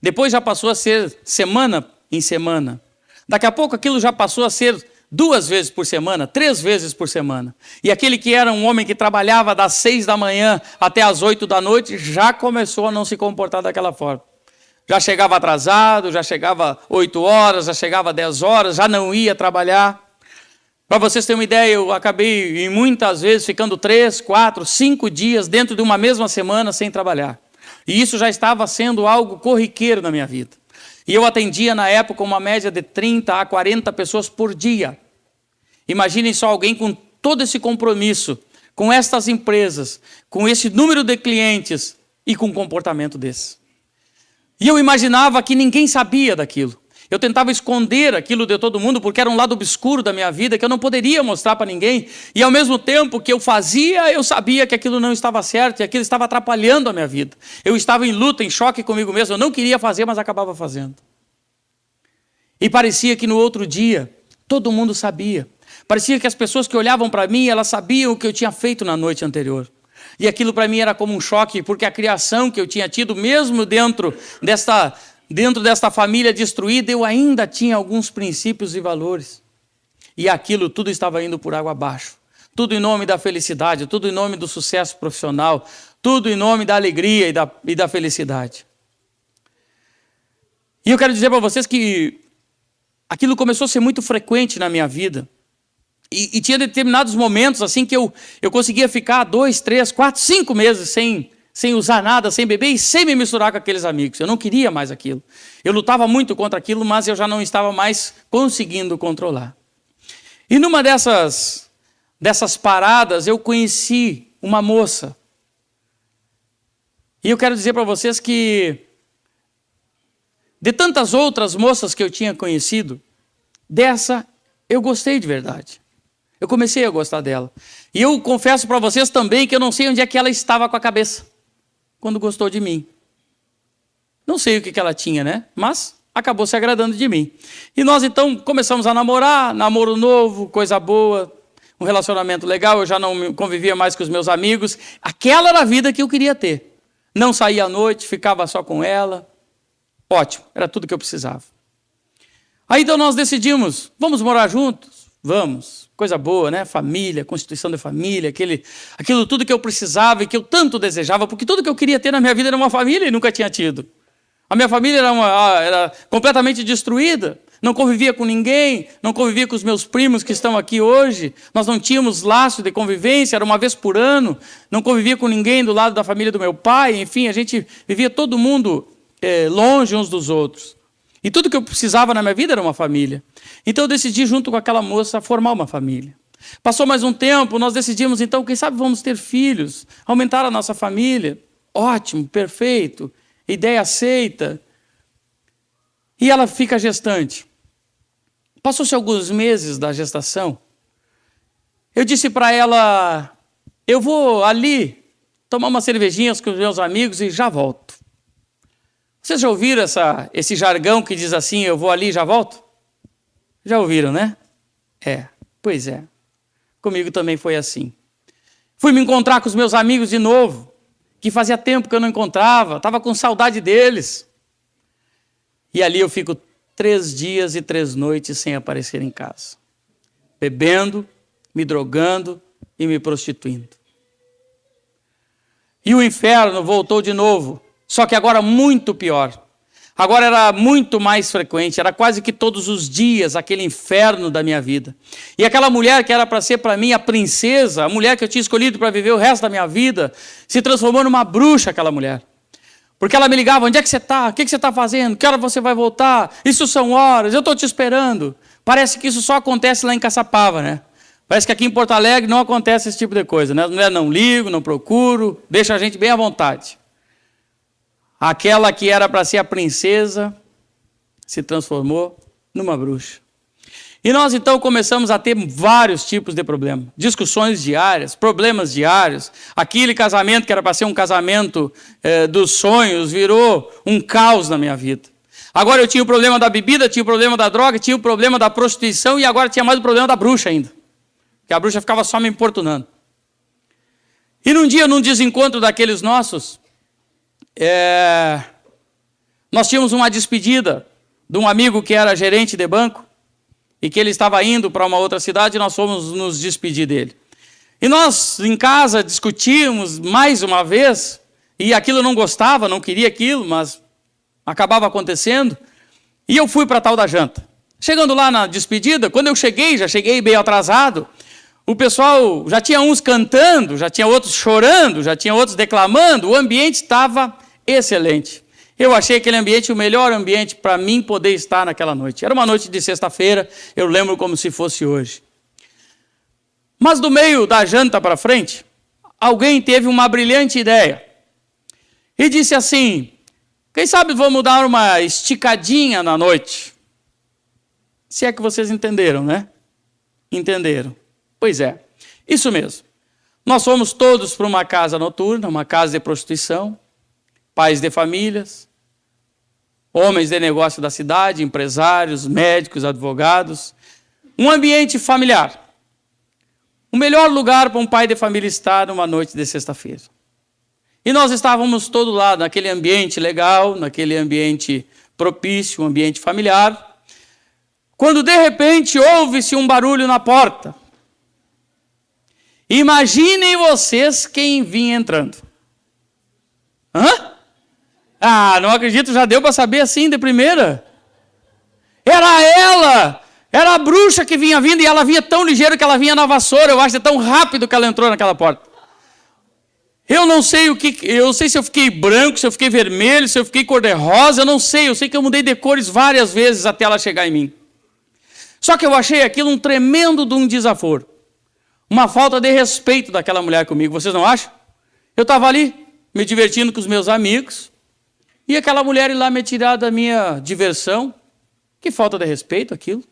Depois já passou a ser semana em semana. Daqui a pouco aquilo já passou a ser 2 vezes por semana, 3 vezes por semana. E aquele que era um homem que trabalhava das 6 da manhã até as 8 da noite, já começou a não se comportar daquela forma. Já chegava atrasado, já chegava 8 horas, já chegava 10 horas, já não ia trabalhar. Para vocês terem uma ideia, eu acabei muitas vezes ficando 3, 4, 5 dias dentro de uma mesma semana sem trabalhar. E isso já estava sendo algo corriqueiro na minha vida. E eu atendia na época uma média de 30 a 40 pessoas por dia. Imaginem só alguém com todo esse compromisso, com estas empresas, com esse número de clientes e com um comportamento desse. E eu imaginava que ninguém sabia daquilo. Eu tentava esconder aquilo de todo mundo, porque era um lado obscuro da minha vida, que eu não poderia mostrar para ninguém. E ao mesmo tempo que eu fazia, eu sabia que aquilo não estava certo, e aquilo estava atrapalhando a minha vida. Eu estava em luta, em choque comigo mesmo. Eu não queria fazer, mas acabava fazendo. E parecia que no outro dia, todo mundo sabia. Parecia que as pessoas que olhavam para mim, elas sabiam o que eu tinha feito na noite anterior. E aquilo para mim era como um choque, porque a criação que eu tinha tido, mesmo dentro desta família destruída, eu ainda tinha alguns princípios e valores. E aquilo tudo estava indo por água abaixo. Tudo em nome da felicidade, tudo em nome do sucesso profissional, tudo em nome da alegria e da felicidade. E eu quero dizer para vocês que aquilo começou a ser muito frequente na minha vida. E tinha determinados momentos assim que eu conseguia ficar 2, 3, 4, 5 meses sem usar nada, sem beber e sem me misturar com aqueles amigos. Eu não queria mais aquilo. Eu lutava muito contra aquilo, mas eu já não estava mais conseguindo controlar. E numa dessas paradas eu conheci uma moça. E eu quero dizer para vocês que de tantas outras moças que eu tinha conhecido, dessa eu gostei de verdade. Eu comecei a gostar dela. E eu confesso para vocês também que eu não sei onde é que ela estava com a cabeça quando gostou de mim. Não sei o que ela tinha, né? Mas acabou se agradando de mim. E nós então começamos a namorar, namoro novo, coisa boa, um relacionamento legal, eu já não convivia mais com os meus amigos. Aquela era a vida que eu queria ter. Não saía à noite, ficava só com ela. Ótimo, era tudo que eu precisava. Aí então nós decidimos, vamos morar juntos? Vamos. Coisa boa, né? Família, constituição da família, aquilo tudo que eu precisava e que eu tanto desejava, porque tudo que eu queria ter na minha vida era uma família e nunca tinha tido. A minha família era completamente destruída, não convivia com ninguém, não convivia com os meus primos que estão aqui hoje, nós não tínhamos laço de convivência, era uma vez por ano, não convivia com ninguém do lado da família do meu pai, enfim, a gente vivia todo mundo longe uns dos outros. E tudo que eu precisava na minha vida era uma família. Então eu decidi, junto com aquela moça, formar uma família. Passou mais um tempo, nós decidimos, então, quem sabe vamos ter filhos, aumentar a nossa família. Ótimo, perfeito, ideia aceita. E ela fica gestante. Passou-se alguns meses da gestação. Eu disse para ela, eu vou ali tomar umas cervejinhas com os meus amigos e já volto. Vocês já ouviram esse jargão que diz assim, eu vou ali e já volto? Já ouviram, né? Pois é. Comigo também foi assim. Fui me encontrar com os meus amigos de novo, que fazia tempo que eu não encontrava, estava com saudade deles. E ali eu fico 3 dias e 3 noites sem aparecer em casa. Bebendo, me drogando e me prostituindo. E o inferno voltou de novo. Só que agora muito pior. Agora era muito mais frequente, era quase que todos os dias aquele inferno da minha vida. E aquela mulher que era para ser para mim a princesa, a mulher que eu tinha escolhido para viver o resto da minha vida, se transformou numa bruxa aquela mulher. Porque ela me ligava, onde é que você está? O que você está fazendo? Que hora você vai voltar? Isso são horas, eu estou te esperando. Parece que isso só acontece lá em Caçapava, né? Parece que aqui em Porto Alegre não acontece esse tipo de coisa, né? As mulheres não ligam, não procuram, deixa a gente bem à vontade. Aquela que era para ser a princesa se transformou numa bruxa. E nós então começamos a ter vários tipos de problemas. Discussões diárias, problemas diários. Aquele casamento que era para ser um casamento dos sonhos virou um caos na minha vida. Agora eu tinha o problema da bebida, tinha o problema da droga, tinha o problema da prostituição e agora tinha mais o problema da bruxa ainda. Que a bruxa ficava só me importunando. E num dia, num desencontro daqueles nossos, nós tínhamos uma despedida de um amigo que era gerente de banco e que ele estava indo para uma outra cidade e nós fomos nos despedir dele. E nós, em casa, discutimos mais uma vez e aquilo eu não gostava, não queria aquilo, mas acabava acontecendo. E eu fui para a tal da janta. Chegando lá na despedida, quando eu cheguei, já cheguei bem atrasado, o pessoal já tinha uns cantando, já tinha outros chorando, já tinha outros declamando, o ambiente estava excelente. Eu achei aquele ambiente o melhor ambiente para mim poder estar naquela noite. Era uma noite de sexta-feira, eu lembro como se fosse hoje. Mas do meio da janta para frente, alguém teve uma brilhante ideia. E disse assim, quem sabe vamos dar uma esticadinha na noite? Se é que vocês entenderam, né? Entenderam. Pois é, isso mesmo. Nós fomos todos para uma casa noturna, uma casa de prostituição, pais de famílias, homens de negócio da cidade, empresários, médicos, advogados, um ambiente familiar. O melhor lugar para um pai de família estar numa noite de sexta-feira. E nós estávamos todos lá, naquele ambiente legal, naquele ambiente propício, um ambiente familiar, quando de repente ouve-se um barulho na porta. Imaginem vocês quem vinha entrando. Hã? Não acredito, já deu para saber assim de primeira. Era ela, era a bruxa que vinha vindo e ela vinha tão ligeiro que ela vinha na vassoura, eu acho, tão rápido que ela entrou naquela porta. Eu não sei eu sei se eu fiquei branco, se eu fiquei vermelho, se eu fiquei cor-de-rosa, eu sei que eu mudei de cores várias vezes até ela chegar em mim. Só que eu achei aquilo um tremendo de um desaforo. Uma falta de respeito daquela mulher comigo, vocês não acham? Eu estava ali, me divertindo com os meus amigos, e aquela mulher ir lá me tirar da minha diversão. Que falta de respeito aquilo.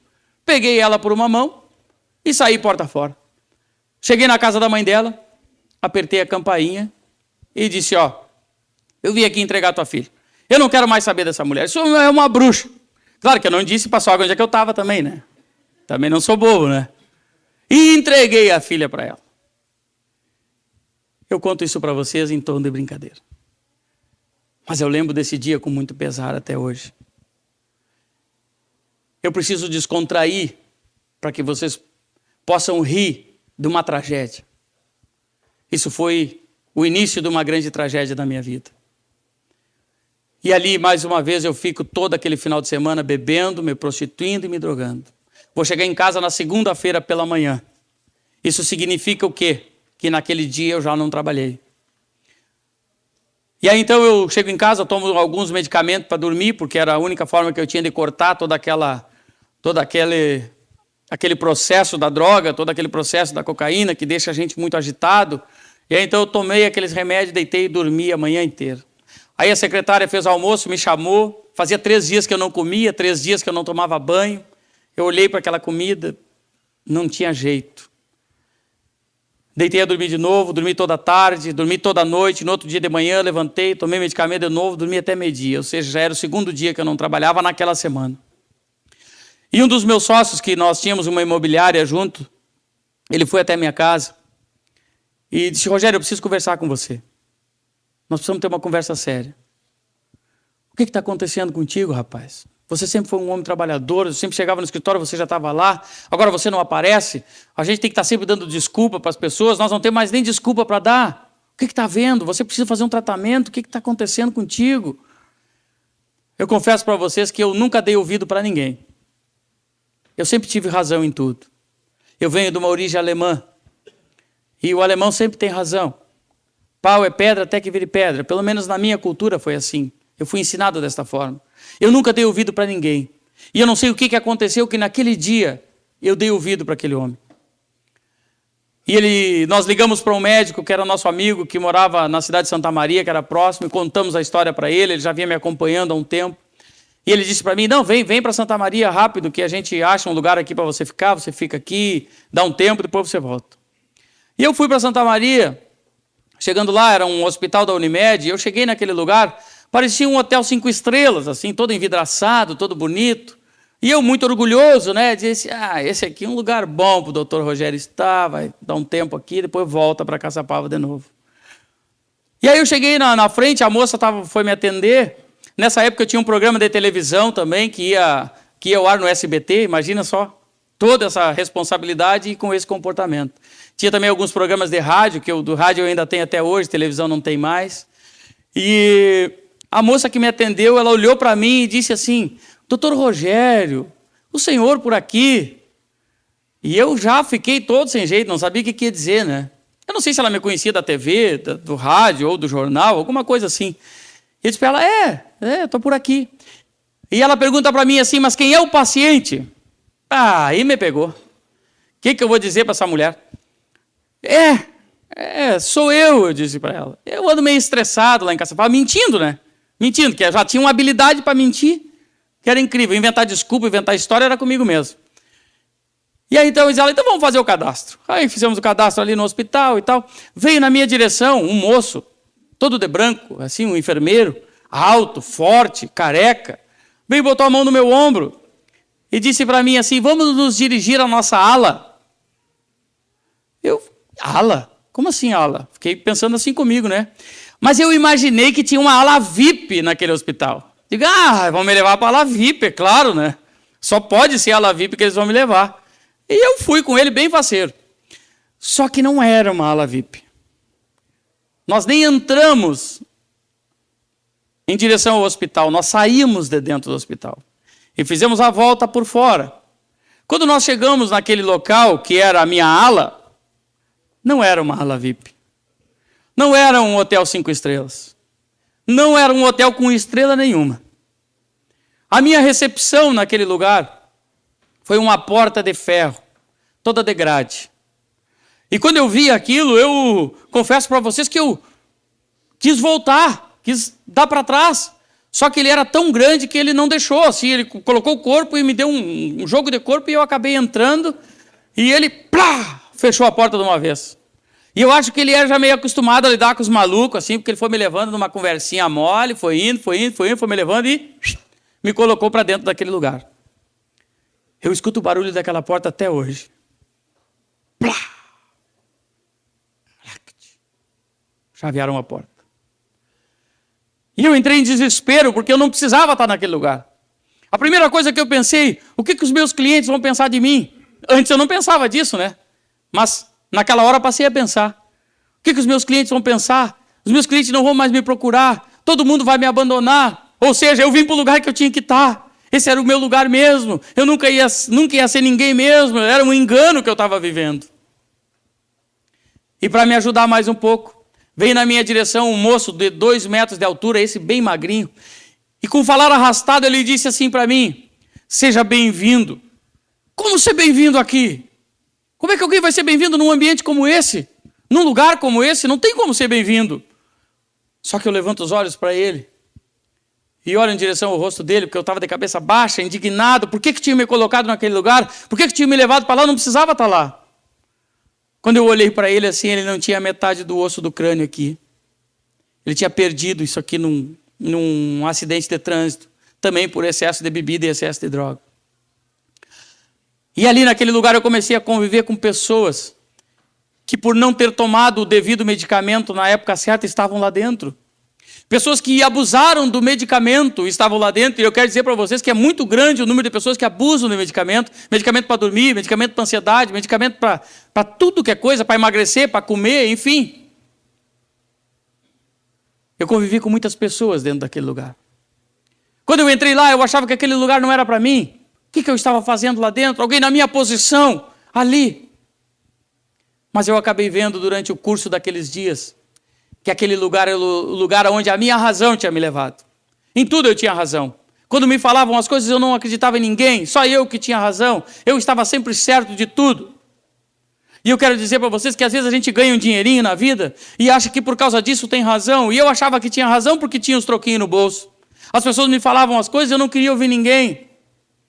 Peguei ela por uma mão e saí porta fora. Cheguei na casa da mãe dela, apertei a campainha e disse, eu vim aqui entregar tua filha. Eu não quero mais saber dessa mulher, isso é uma bruxa. Claro que eu não disse para a sogra onde é que eu estava também, né? Também não sou bobo, né? E entreguei a filha para ela. Eu conto isso para vocês em tom de brincadeira. Mas eu lembro desse dia com muito pesar até hoje. Eu preciso descontrair para que vocês possam rir de uma tragédia. Isso foi o início de uma grande tragédia da minha vida. E ali, mais uma vez, eu fico todo aquele final de semana bebendo, me prostituindo e me drogando. Vou chegar em casa na segunda-feira pela manhã. Isso significa o quê? Que naquele dia eu já não trabalhei. E aí então eu chego em casa, tomo alguns medicamentos para dormir, porque era a única forma que eu tinha de cortar todo aquele processo da droga, todo aquele processo da cocaína que deixa a gente muito agitado. E aí então eu tomei aqueles remédios, deitei e dormi a manhã inteira. Aí a secretária fez o almoço, me chamou, fazia 3 dias que eu não comia, 3 dias que eu não tomava banho. Eu olhei para aquela comida, não tinha jeito. Deitei a dormir de novo, dormi toda a tarde, dormi toda a noite, no outro dia de manhã levantei, tomei medicamento de novo, dormi até meio-dia, ou seja, já era o 2º dia que eu não trabalhava naquela semana. E um dos meus sócios, que nós tínhamos uma imobiliária junto, ele foi até a minha casa e disse: Rogério, eu preciso conversar com você. Nós precisamos ter uma conversa séria. O que está acontecendo contigo, rapaz? Você sempre foi um homem trabalhador, eu sempre chegava no escritório, você já estava lá, agora você não aparece, a gente tem que estar sempre dando desculpa para as pessoas, nós não temos mais nem desculpa para dar. O que está vendo? Você precisa fazer um tratamento, o que está acontecendo contigo? Eu confesso para vocês que eu nunca dei ouvido para ninguém. Eu sempre tive razão em tudo. Eu venho de uma origem alemã, e o alemão sempre tem razão. Pau é pedra até que vire pedra, pelo menos na minha cultura foi assim. Eu fui ensinado desta forma. Eu nunca dei ouvido para ninguém. E eu não sei o que aconteceu, que naquele dia eu dei ouvido para aquele homem. E nós ligamos para um médico que era nosso amigo, que morava na cidade de Santa Maria, que era próximo, e contamos a história para ele, ele já vinha me acompanhando há um tempo. E ele disse para mim: não, vem para Santa Maria rápido, que a gente acha um lugar aqui para você ficar, você fica aqui, dá um tempo, depois você volta. E eu fui para Santa Maria, chegando lá, era um hospital da Unimed, e eu cheguei naquele lugar, parecia um hotel 5 estrelas, assim, todo envidraçado, todo bonito. E eu, muito orgulhoso, né, disse: esse aqui é um lugar bom para o doutor Rogério estar, vai dar um tempo aqui, depois volta para Caçapava de novo. E aí eu cheguei na frente, a moça foi me atender. Nessa época eu tinha um programa de televisão também, que ia ao ar no SBT, imagina só, toda essa responsabilidade e com esse comportamento. Tinha também alguns programas de rádio, que do rádio eu ainda tenho até hoje, televisão não tem mais. E a moça que me atendeu, ela olhou para mim e disse assim: doutor Rogério, o senhor por aqui? E eu já fiquei todo sem jeito, não sabia o que ia dizer, né? Eu não sei se ela me conhecia da TV, do rádio ou do jornal, alguma coisa assim. E eu disse para ela: estou por aqui. E ela pergunta para mim assim: mas quem é o paciente? Aí me pegou. O que eu vou dizer para essa mulher? Sou eu disse para ela. Eu ando meio estressado lá em Caçapava, mentindo, né? Mentindo, que eu já tinha uma habilidade para mentir, que era incrível. Inventar desculpa, inventar história, era comigo mesmo. E aí então ela: então vamos fazer o cadastro. Aí fizemos o cadastro ali no hospital e tal. Veio na minha direção um moço, todo de branco, assim, um enfermeiro, alto, forte, careca. Veio e botou a mão no meu ombro e disse para mim assim: vamos nos dirigir à nossa ala. Ala? Como assim ala? Fiquei pensando assim comigo, né? Mas eu imaginei que tinha uma ala VIP naquele hospital. Digo: vão me levar para a ala VIP, é claro, né? Só pode ser a ala VIP que eles vão me levar. E eu fui com ele bem faceiro. Só que não era uma ala VIP. Nós nem entramos em direção ao hospital, nós saímos de dentro do hospital. E fizemos a volta por fora. Quando nós chegamos naquele local, que era a minha ala, não era uma ala VIP. Não era um hotel 5 estrelas. Não era um hotel com estrela nenhuma. A minha recepção naquele lugar foi uma porta de ferro, toda de grade. E quando eu vi aquilo, eu confesso para vocês que eu quis voltar, quis dar para trás. Só que ele era tão grande que ele não deixou. Assim, ele colocou o corpo e me deu um jogo de corpo e eu acabei entrando. E ele fechou a porta de uma vez. E eu acho que ele era já meio acostumado a lidar com os malucos, assim, porque ele foi me levando numa conversinha mole, foi indo, foi me levando e me colocou para dentro daquele lugar. Eu escuto o barulho daquela porta até hoje. Chavearam a porta. E eu entrei em desespero, porque eu não precisava estar naquele lugar. A primeira coisa que eu pensei: o que os meus clientes vão pensar de mim? Antes eu não pensava disso, né? Mas naquela hora passei a pensar. O que os meus clientes vão pensar? Os meus clientes não vão mais me procurar. Todo mundo vai me abandonar. Ou seja, eu vim para o lugar que eu tinha que estar. Esse era o meu lugar mesmo. Eu nunca ia ser ninguém mesmo. Era um engano que eu estava vivendo. E para me ajudar mais um pouco, veio na minha direção um moço de 2 metros de altura, esse bem magrinho. E com falar arrastado, ele disse assim para mim: seja bem-vindo. Como ser bem-vindo aqui? Como é que alguém vai ser bem-vindo num ambiente como esse? Num lugar como esse? Não tem como ser bem-vindo. Só que eu levanto os olhos para ele e olho em direção ao rosto dele, porque eu estava de cabeça baixa, indignado. Por que tinha me colocado naquele lugar? Por que tinha me levado para lá? Eu não precisava estar lá. Quando eu olhei para ele assim, ele não tinha metade do osso do crânio aqui. Ele tinha perdido isso aqui num acidente de trânsito, também por excesso de bebida e excesso de droga. E ali naquele lugar eu comecei a conviver com pessoas que, por não ter tomado o devido medicamento na época certa, estavam lá dentro. Pessoas que abusaram do medicamento estavam lá dentro. E eu quero dizer para vocês que é muito grande o número de pessoas que abusam do medicamento. Medicamento para dormir, medicamento para ansiedade, medicamento para tudo que é coisa, para emagrecer, para comer, enfim. Eu convivi com muitas pessoas dentro daquele lugar. Quando eu entrei lá, eu achava que aquele lugar não era para mim. O que eu estava fazendo lá dentro? Alguém na minha posição, ali. Mas eu acabei vendo durante o curso daqueles dias que aquele lugar era o lugar onde a minha razão tinha me levado. Em tudo eu tinha razão. Quando me falavam as coisas, eu não acreditava em ninguém, só eu que tinha razão. Eu estava sempre certo de tudo. E eu quero dizer para vocês que às vezes a gente ganha um dinheirinho na vida e acha que por causa disso tem razão. E eu achava que tinha razão porque tinha os troquinhos no bolso. As pessoas me falavam as coisas e eu não queria ouvir ninguém.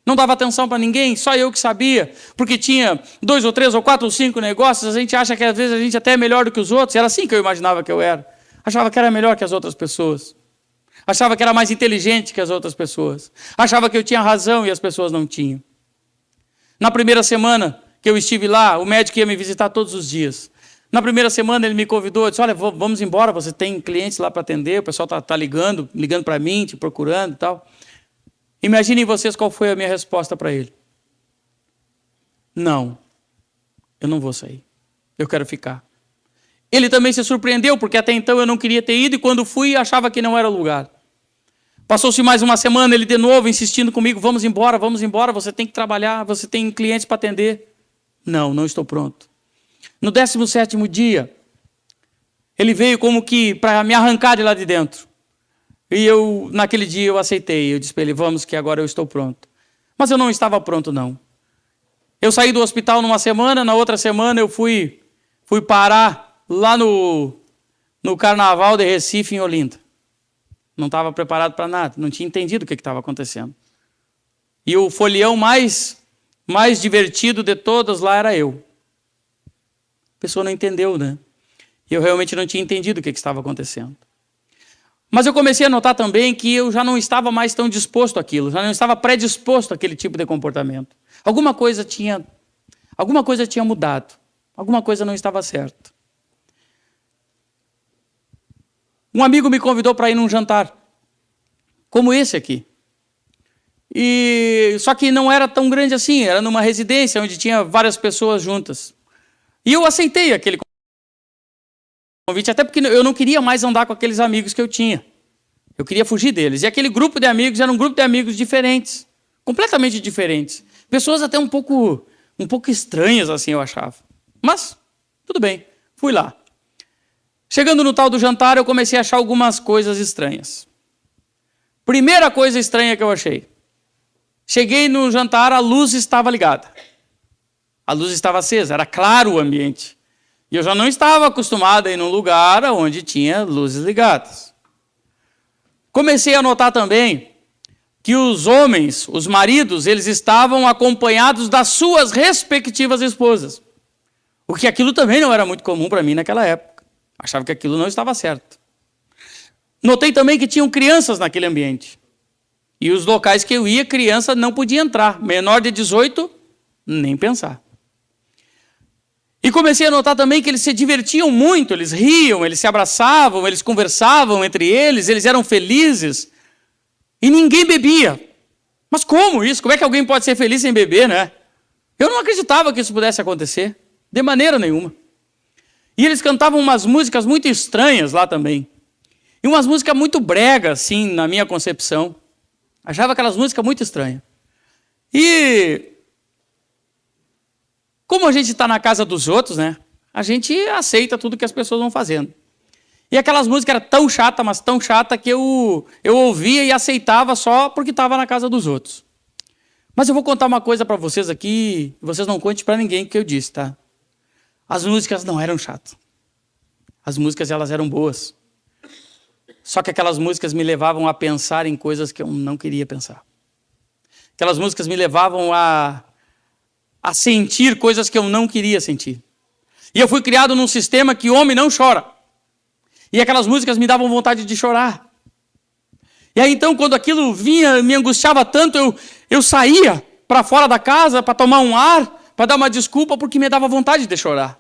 Não dava atenção para ninguém, só eu que sabia. Porque tinha 2 ou 3 ou 4 ou 5 negócios, a gente acha que às vezes a gente até é melhor do que os outros. Era assim que eu imaginava que eu era. Achava que era melhor que as outras pessoas. Achava que era mais inteligente que as outras pessoas. Achava que eu tinha razão e as pessoas não tinham. Na primeira semana que eu estive lá, o médico ia me visitar todos os dias. Na primeira semana ele me convidou, disse: olha, vamos embora, você tem clientes lá para atender, o pessoal está ligando para mim, te procurando e tal. Imaginem vocês qual foi a minha resposta para ele. Não, eu não vou sair, eu quero ficar. Ele também se surpreendeu, porque até então eu não queria ter ido, e quando fui achava que não era o lugar. Passou-se mais uma semana, ele de novo insistindo comigo: vamos embora, você tem que trabalhar, você tem clientes para atender. Não estou pronto. No 17º dia, ele veio como que para me arrancar de lá de dentro. E naquele dia eu aceitei, eu disse para ele: vamos que agora eu estou pronto. Mas eu não estava pronto não. Eu saí do hospital numa semana, na outra semana eu fui parar lá no Carnaval de Recife, em Olinda. Não estava preparado para nada, não tinha entendido o que estava acontecendo. E o folião mais divertido de todos lá era eu. A pessoa não entendeu, né? Eu realmente não tinha entendido o que estava acontecendo. Mas eu comecei a notar também que eu já não estava mais tão disposto àquilo, já não estava predisposto àquele tipo de comportamento. Alguma coisa tinha mudado, alguma coisa não estava certa. Um amigo me convidou para ir num jantar, como esse aqui. Só que não era tão grande assim, era numa residência onde tinha várias pessoas juntas. E eu aceitei aquele convite, até porque eu não queria mais andar com aqueles amigos que eu tinha. Eu queria fugir deles. E aquele grupo de amigos era um grupo de amigos diferentes, completamente diferentes. Pessoas até um pouco estranhas, assim, eu achava. Mas, tudo bem, fui lá. Chegando no tal do jantar, eu comecei a achar algumas coisas estranhas. Primeira coisa estranha que eu achei. Cheguei no jantar, a luz estava ligada. A luz estava acesa, era claro o ambiente. E eu já não estava acostumado a ir num lugar onde tinha luzes ligadas. Comecei a notar também que os homens, os maridos, eles estavam acompanhados das suas respectivas esposas. Porque aquilo também não era muito comum para mim naquela época. Achava que aquilo não estava certo. Notei também que tinham crianças naquele ambiente. E os locais que eu ia, criança não podia entrar. Menor de 18, nem pensar. E comecei a notar também que eles se divertiam muito, eles riam, eles se abraçavam, eles conversavam entre eles eram felizes. E ninguém bebia. Mas como isso? Como é que alguém pode ser feliz sem beber, né? Eu não acreditava que isso pudesse acontecer, de maneira nenhuma. E eles cantavam umas músicas muito estranhas lá também. E umas músicas muito bregas, assim, na minha concepção. Achava aquelas músicas muito estranhas. E como a gente está na casa dos outros, né? A gente aceita tudo que as pessoas vão fazendo. E aquelas músicas eram tão chatas, mas tão chatas, que eu ouvia e aceitava só porque estava na casa dos outros. Mas eu vou contar uma coisa para vocês aqui, vocês não contem para ninguém o que eu disse, tá? As músicas não eram chatas. As músicas, elas eram boas. Só que aquelas músicas me levavam a pensar em coisas que eu não queria pensar. Aquelas músicas me levavam a sentir coisas que eu não queria sentir. E eu fui criado num sistema que homem não chora. E aquelas músicas me davam vontade de chorar. E aí então, quando aquilo vinha, me angustiava tanto, eu saía para fora da casa para tomar um ar, para dar uma desculpa, porque me dava vontade de chorar.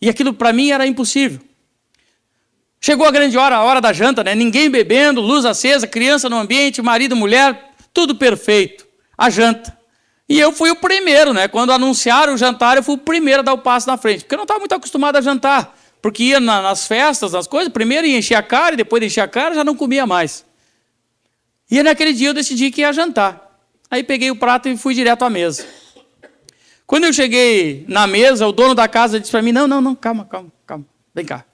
E aquilo para mim era impossível. Chegou a grande hora, a hora da janta, né? Ninguém bebendo, luz acesa, criança no ambiente, marido, mulher, tudo perfeito. A janta. E eu fui o primeiro, né? Quando anunciaram o jantar, eu fui o primeiro a dar o passo na frente, porque eu não estava muito acostumado a jantar. Porque ia nas festas, nas coisas, primeiro ia encher a cara, e depois de encher a cara, já não comia mais. E naquele dia eu decidi que ia jantar. Aí peguei o prato e fui direto à mesa. Quando eu cheguei na mesa, o dono da casa disse para mim, não, calma. Vem cá.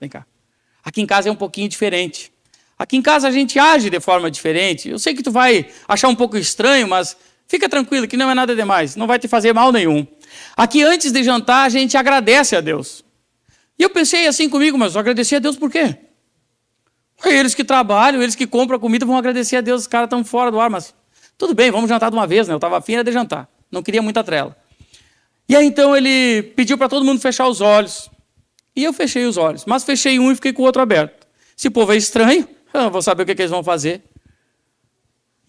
Aqui em casa é um pouquinho diferente. Aqui em casa a gente age de forma diferente. Eu sei que tu vai achar um pouco estranho, mas fica tranquilo que não é nada demais. Não vai te fazer mal nenhum. Aqui antes de jantar a gente agradece a Deus. E eu pensei assim comigo, mas eu agradecer a Deus por quê? Eles que trabalham, eles que compram a comida vão agradecer a Deus, os caras estão fora do ar, mas tudo bem, vamos jantar de uma vez, né? Eu estava afim de jantar, não queria muita trela. E aí então ele pediu para todo mundo fechar os olhos. E eu fechei os olhos, mas fechei um e fiquei com o outro aberto. Se o povo é estranho, eu não vou saber o que eles vão fazer.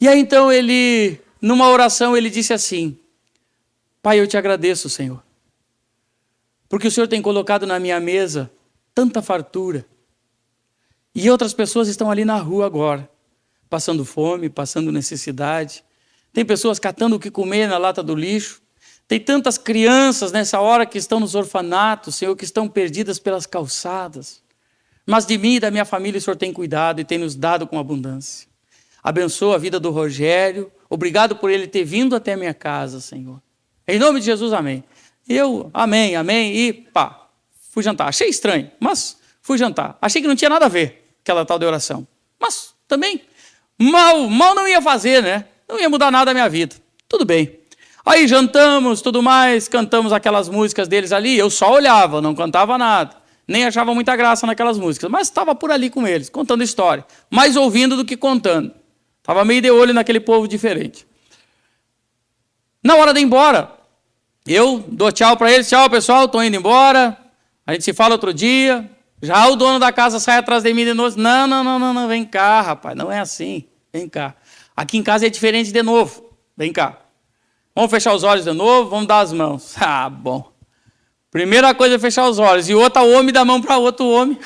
E aí então ele, numa oração, ele disse assim, Pai, eu te agradeço, Senhor, porque o Senhor tem colocado na minha mesa tanta fartura. E outras pessoas estão ali na rua agora, passando fome, passando necessidade. Tem pessoas catando o que comer na lata do lixo. Tem tantas crianças nessa hora que estão nos orfanatos, Senhor, que estão perdidas pelas calçadas. Mas de mim e da minha família o Senhor tem cuidado e tem nos dado com abundância. Abençoa a vida do Rogério. Obrigado por ele ter vindo até a minha casa, Senhor. Em nome de Jesus, amém. Amém, e fui jantar. Achei estranho, mas fui jantar. Achei que não tinha nada a ver aquela tal de oração. Mas também, mal não ia fazer, né? Não ia mudar nada a minha vida. Tudo bem. Aí jantamos, tudo mais, cantamos aquelas músicas deles ali. Eu só olhava, não cantava nada. Nem achava muita graça naquelas músicas. Mas estava por ali com eles, contando história. Mais ouvindo do que contando. Estava meio de olho naquele povo diferente. Na hora de ir embora, eu dou tchau para eles. Tchau, pessoal, estou indo embora. A gente se fala outro dia. Já o dono da casa sai atrás de mim de novo. Não, vem cá, rapaz. Não é assim. Vem cá. Aqui em casa é diferente de novo. Vem cá. Vamos fechar os olhos de novo, vamos dar as mãos. Ah, bom. Primeira coisa é fechar os olhos. E outro homem dá a mão para outro homem.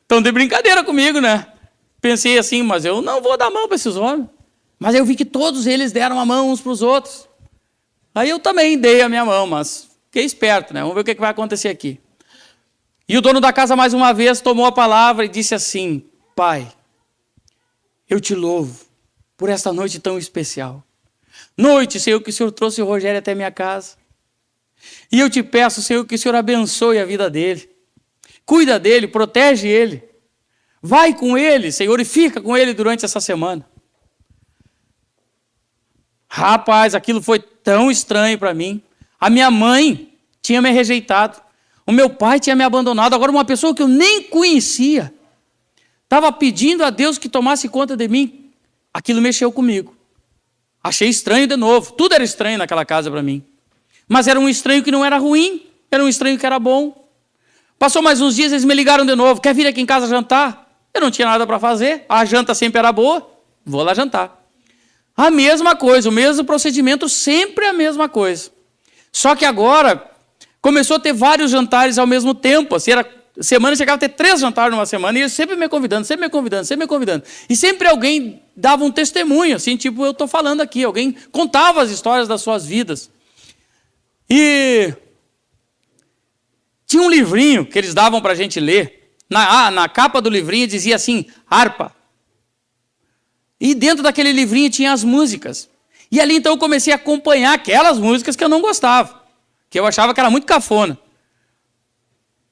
Estão de brincadeira comigo, né? Pensei assim, mas eu não vou dar a mão para esses homens. Mas eu vi que todos eles deram a mão uns para os outros. Aí eu também dei a minha mão, mas fiquei esperto, né? Vamos ver o que vai acontecer aqui. E o dono da casa, mais uma vez, tomou a palavra e disse assim, Pai, eu te louvo por esta noite tão especial. Noite, Senhor, que o Senhor trouxe o Rogério até minha casa. E eu te peço, Senhor, que o Senhor abençoe a vida dele. Cuida dele, protege ele. Vai com ele, Senhor, e fica com ele durante essa semana. Rapaz, aquilo foi tão estranho para mim. A minha mãe tinha me rejeitado. O meu pai tinha me abandonado. Agora uma pessoa que eu nem conhecia estava pedindo a Deus que tomasse conta de mim. Aquilo mexeu comigo. Achei estranho de novo. Tudo era estranho naquela casa para mim. Mas era um estranho que não era ruim. Era um estranho que era bom. Passou mais uns dias, eles me ligaram de novo. Quer vir aqui em casa jantar? Eu não tinha nada para fazer. A janta sempre era boa. Vou lá jantar. A mesma coisa, o mesmo procedimento, sempre a mesma coisa. Só que agora começou a ter vários jantares ao mesmo tempo. Assim, semana chegava a ter 3 jantares numa semana, e eles sempre me convidando. E sempre alguém dava um testemunho, assim, tipo eu estou falando aqui. Alguém contava as histórias das suas vidas. E tinha um livrinho que eles davam para a gente ler. Na capa do livrinho dizia assim, harpa. E dentro daquele livrinho tinha as músicas. E ali então eu comecei a acompanhar aquelas músicas que eu não gostava, que eu achava que era muito cafona.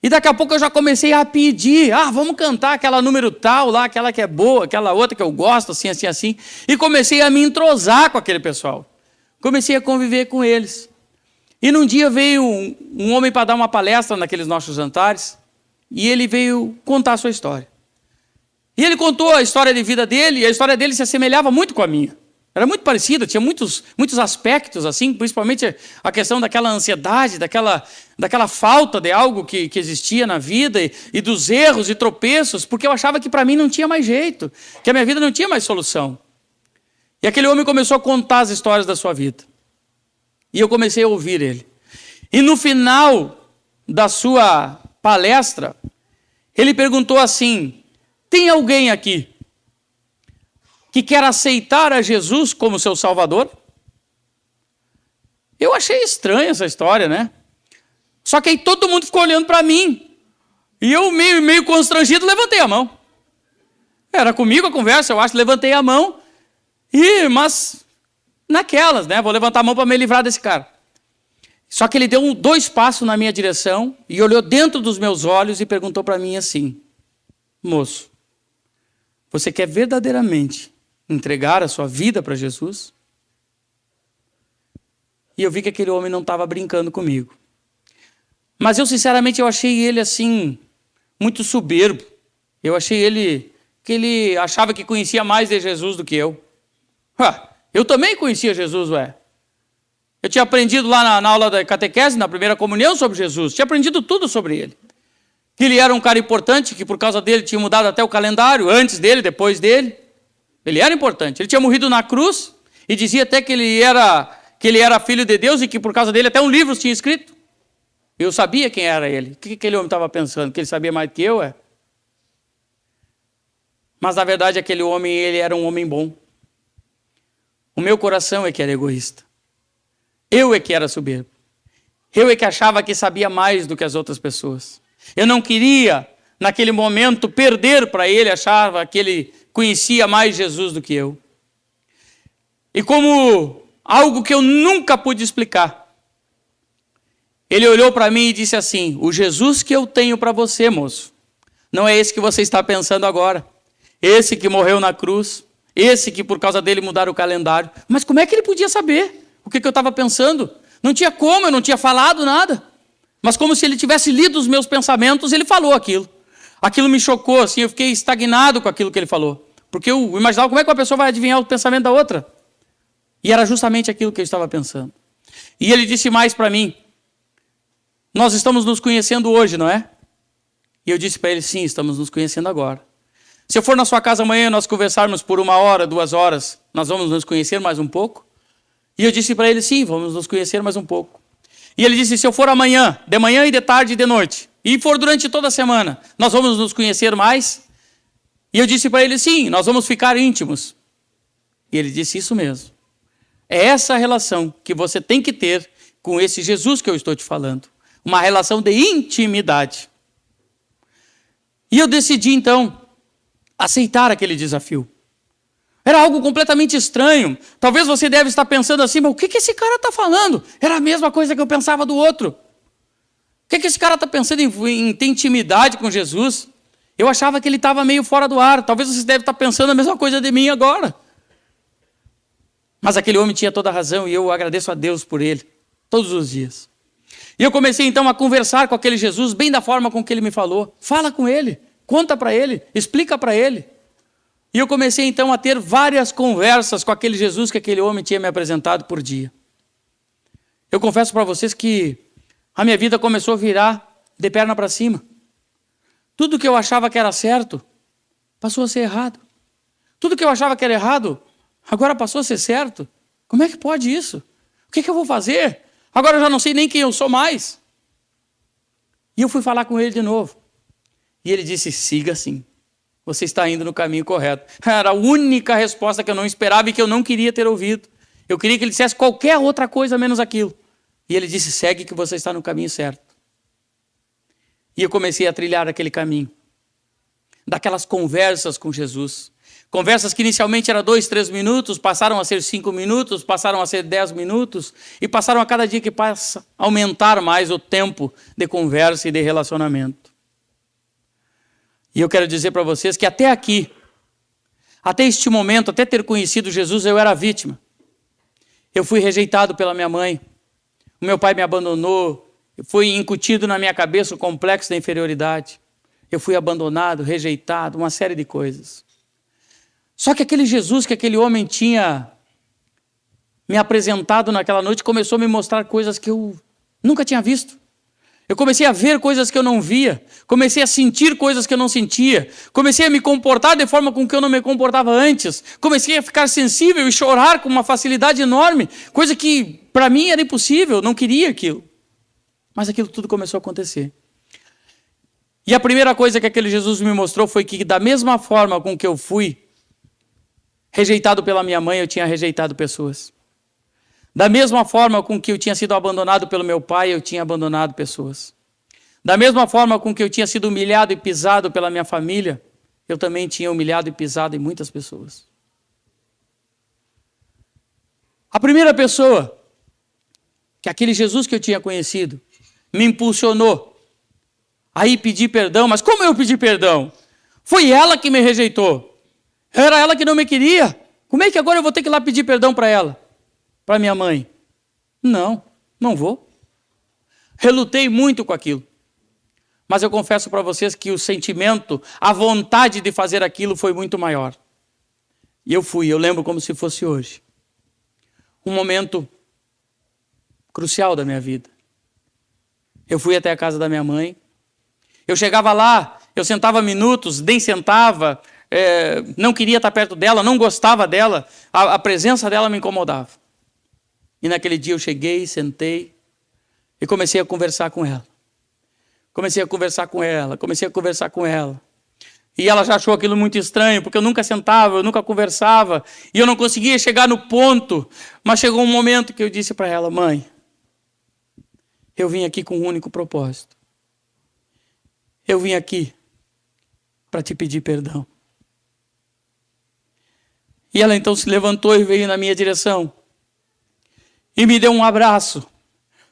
E daqui a pouco eu já comecei a pedir, vamos cantar aquela número tal lá, aquela que é boa, aquela outra que eu gosto, assim, assim, assim. E comecei a me entrosar com aquele pessoal. Comecei a conviver com eles. E num dia veio um homem para dar uma palestra naqueles nossos jantares, e ele veio contar a sua história. E ele contou a história de vida dele, e a história dele se assemelhava muito com a minha. Era muito parecida, tinha muitos aspectos, assim, principalmente a questão daquela ansiedade, daquela falta de algo que existia na vida, e dos erros e tropeços, porque eu achava que para mim não tinha mais jeito, que a minha vida não tinha mais solução. E aquele homem começou a contar as histórias da sua vida. E eu comecei a ouvir ele. E no final da sua palestra, ele perguntou assim, tem alguém aqui que quer aceitar a Jesus como seu Salvador? Eu achei estranha essa história, né? Só que aí todo mundo ficou olhando para mim. E eu, meio constrangido, levantei a mão. Era comigo a conversa, eu acho, levantei a mão. Mas naquelas, né? Vou levantar a mão para me livrar desse cara. Só que ele deu 2 passos na minha direção e olhou dentro dos meus olhos e perguntou para mim assim, moço, você quer verdadeiramente entregar a sua vida para Jesus? E eu vi que aquele homem não estava brincando comigo. Mas eu, sinceramente, eu achei ele assim, muito soberbo. Eu achei ele, que ele achava que conhecia mais de Jesus do que eu. Eu também conhecia Jesus, Eu tinha aprendido lá na aula da catequese, na primeira comunhão, sobre Jesus. Tinha aprendido tudo sobre ele. Que ele era um cara importante, que por causa dele tinha mudado até o calendário, antes dele, depois dele. Ele era importante. Ele tinha morrido na cruz e dizia até que ele era filho de Deus e que por causa dele até um livro tinha escrito. Eu sabia quem era ele. O que aquele homem estava pensando? Que ele sabia mais do que eu, Mas na verdade aquele homem, ele era um homem bom. O meu coração é que era egoísta. Eu é que era soberbo. Eu é que achava que sabia mais do que as outras pessoas. Eu não queria, naquele momento, perder para ele, achava que ele conhecia mais Jesus do que eu. E como algo que eu nunca pude explicar, ele olhou para mim e disse assim, o Jesus que eu tenho para você, moço, não é esse que você está pensando agora. Esse que morreu na cruz, esse que por causa dele mudaram o calendário. Mas como é que ele podia saber o que eu estava pensando? Não tinha como, eu não tinha falado nada. Mas como se ele tivesse lido os meus pensamentos, ele falou aquilo. Aquilo me chocou, assim, eu fiquei estagnado com aquilo que ele falou. Porque eu imaginava como é que uma pessoa vai adivinhar o pensamento da outra. E era justamente aquilo que eu estava pensando. E ele disse mais para mim, nós estamos nos conhecendo hoje, não é? E eu disse para ele, sim, estamos nos conhecendo agora. Se eu for na sua casa amanhã e nós conversarmos por 1 hora, 2 horas, nós vamos nos conhecer mais um pouco? E eu disse para ele, sim, vamos nos conhecer mais um pouco. E ele disse, se eu for amanhã, de manhã e de tarde e de noite, e for durante toda a semana, nós vamos nos conhecer mais? E eu disse para ele, sim, nós vamos ficar íntimos. E ele disse, isso mesmo. É essa relação que você tem que ter com esse Jesus que eu estou te falando. Uma relação de intimidade. E eu decidi, então, aceitar aquele desafio. Era algo completamente estranho. Talvez você deve estar pensando assim, mas o que esse cara está falando? Era a mesma coisa que eu pensava do outro. O que esse cara está pensando em ter intimidade com Jesus? Eu achava que ele estava meio fora do ar. Talvez você deve estar pensando a mesma coisa de mim agora. Mas aquele homem tinha toda a razão e eu agradeço a Deus por ele, todos os dias. E eu comecei então a conversar com aquele Jesus bem da forma com que ele me falou. Fala com ele, conta para ele, explica para ele. E eu comecei então a ter várias conversas com aquele Jesus que aquele homem tinha me apresentado por dia. Eu confesso para vocês que a minha vida começou a virar de perna para cima. Tudo que eu achava que era certo, passou a ser errado. Tudo que eu achava que era errado, agora passou a ser certo. Como é que pode isso? O que eu vou fazer? Agora eu já não sei nem quem eu sou mais. E eu fui falar com ele de novo. E ele disse, siga assim. Você está indo no caminho correto. Era a única resposta que eu não esperava e que eu não queria ter ouvido. Eu queria que ele dissesse qualquer outra coisa menos aquilo. E ele disse: segue que você está no caminho certo. E eu comecei a trilhar aquele caminho. Daquelas conversas com Jesus. Conversas que inicialmente eram 2, 3 minutos, passaram a ser 5 minutos, passaram a ser 10 minutos, e passaram a cada dia que passa a aumentar mais o tempo de conversa e de relacionamento. E eu quero dizer para vocês que até aqui, até este momento, até ter conhecido Jesus, eu era vítima. Eu fui rejeitado pela minha mãe. O meu pai me abandonou. Foi incutido na minha cabeça o complexo da inferioridade. Eu fui abandonado, rejeitado, uma série de coisas. Só que aquele Jesus que aquele homem tinha me apresentado naquela noite começou a me mostrar coisas que eu nunca tinha visto. Eu comecei a ver coisas que eu não via. Comecei a sentir coisas que eu não sentia. Comecei a me comportar de forma com que eu não me comportava antes. Comecei a ficar sensível e chorar com uma facilidade enorme. Coisa que para mim era impossível, eu não queria aquilo. Mas aquilo tudo começou a acontecer. E a primeira coisa que aquele Jesus me mostrou foi que da mesma forma com que eu fui rejeitado pela minha mãe, eu tinha rejeitado pessoas. Da mesma forma com que eu tinha sido abandonado pelo meu pai, eu tinha abandonado pessoas. Da mesma forma com que eu tinha sido humilhado e pisado pela minha família, eu também tinha humilhado e pisado em muitas pessoas. A primeira pessoa que aquele Jesus que eu tinha conhecido me impulsionou a ir pedir perdão. Mas como eu pedi perdão? Foi ela que me rejeitou. Era ela que não me queria. Como é que agora eu vou ter que ir lá pedir perdão para ela? Para minha mãe? Não, não vou. Relutei muito com aquilo. Mas eu confesso para vocês que o sentimento, a vontade de fazer aquilo foi muito maior. E eu fui, eu lembro como se fosse hoje. Um momento crucial da minha vida. Eu fui até a casa da minha mãe. Eu chegava lá, eu sentava minutos, nem sentava, não queria estar perto dela, não gostava dela, a presença dela me incomodava. E naquele dia eu cheguei, sentei e comecei a conversar com ela. Comecei a conversar com ela. E ela já achou aquilo muito estranho, porque eu nunca sentava, eu nunca conversava, e eu não conseguia chegar no ponto. Mas chegou um momento que eu disse para ela: mãe, eu vim aqui com um único propósito. Eu vim aqui para te pedir perdão. E ela então se levantou e veio na minha direção. E me deu um abraço,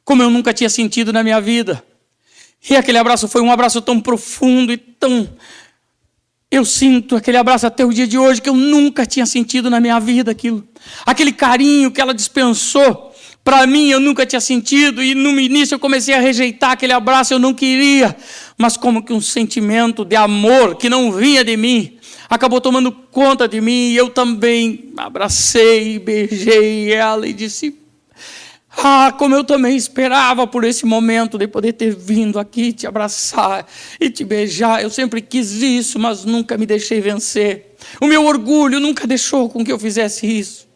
como eu nunca tinha sentido na minha vida. E aquele abraço foi um abraço tão profundo e tão... Eu sinto aquele abraço até o dia de hoje que eu nunca tinha sentido na minha vida aquilo. Aquele carinho que ela dispensou, para mim eu nunca tinha sentido. E no início eu comecei a rejeitar aquele abraço, eu não queria. Mas como que um sentimento de amor que não vinha de mim, acabou tomando conta de mim. E eu também abracei, beijei ela e disse... como eu também esperava por esse momento de poder ter vindo aqui te abraçar e te beijar. Eu sempre quis isso, mas nunca me deixei vencer. O meu orgulho nunca deixou com que eu fizesse isso.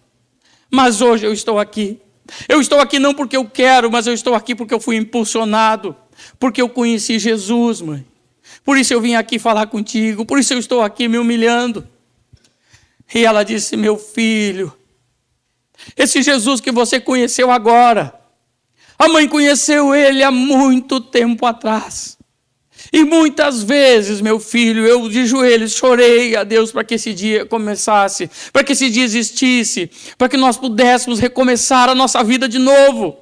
Mas hoje eu estou aqui. Eu estou aqui não porque eu quero, mas eu estou aqui porque eu fui impulsionado. Porque eu conheci Jesus, mãe. Por isso eu vim aqui falar contigo. Por isso eu estou aqui me humilhando. E ela disse: meu filho, esse Jesus que você conheceu agora, a mãe conheceu ele há muito tempo atrás. E muitas vezes, meu filho, eu de joelhos chorei a Deus para que esse dia começasse, para que esse dia existisse, para que nós pudéssemos recomeçar a nossa vida de novo,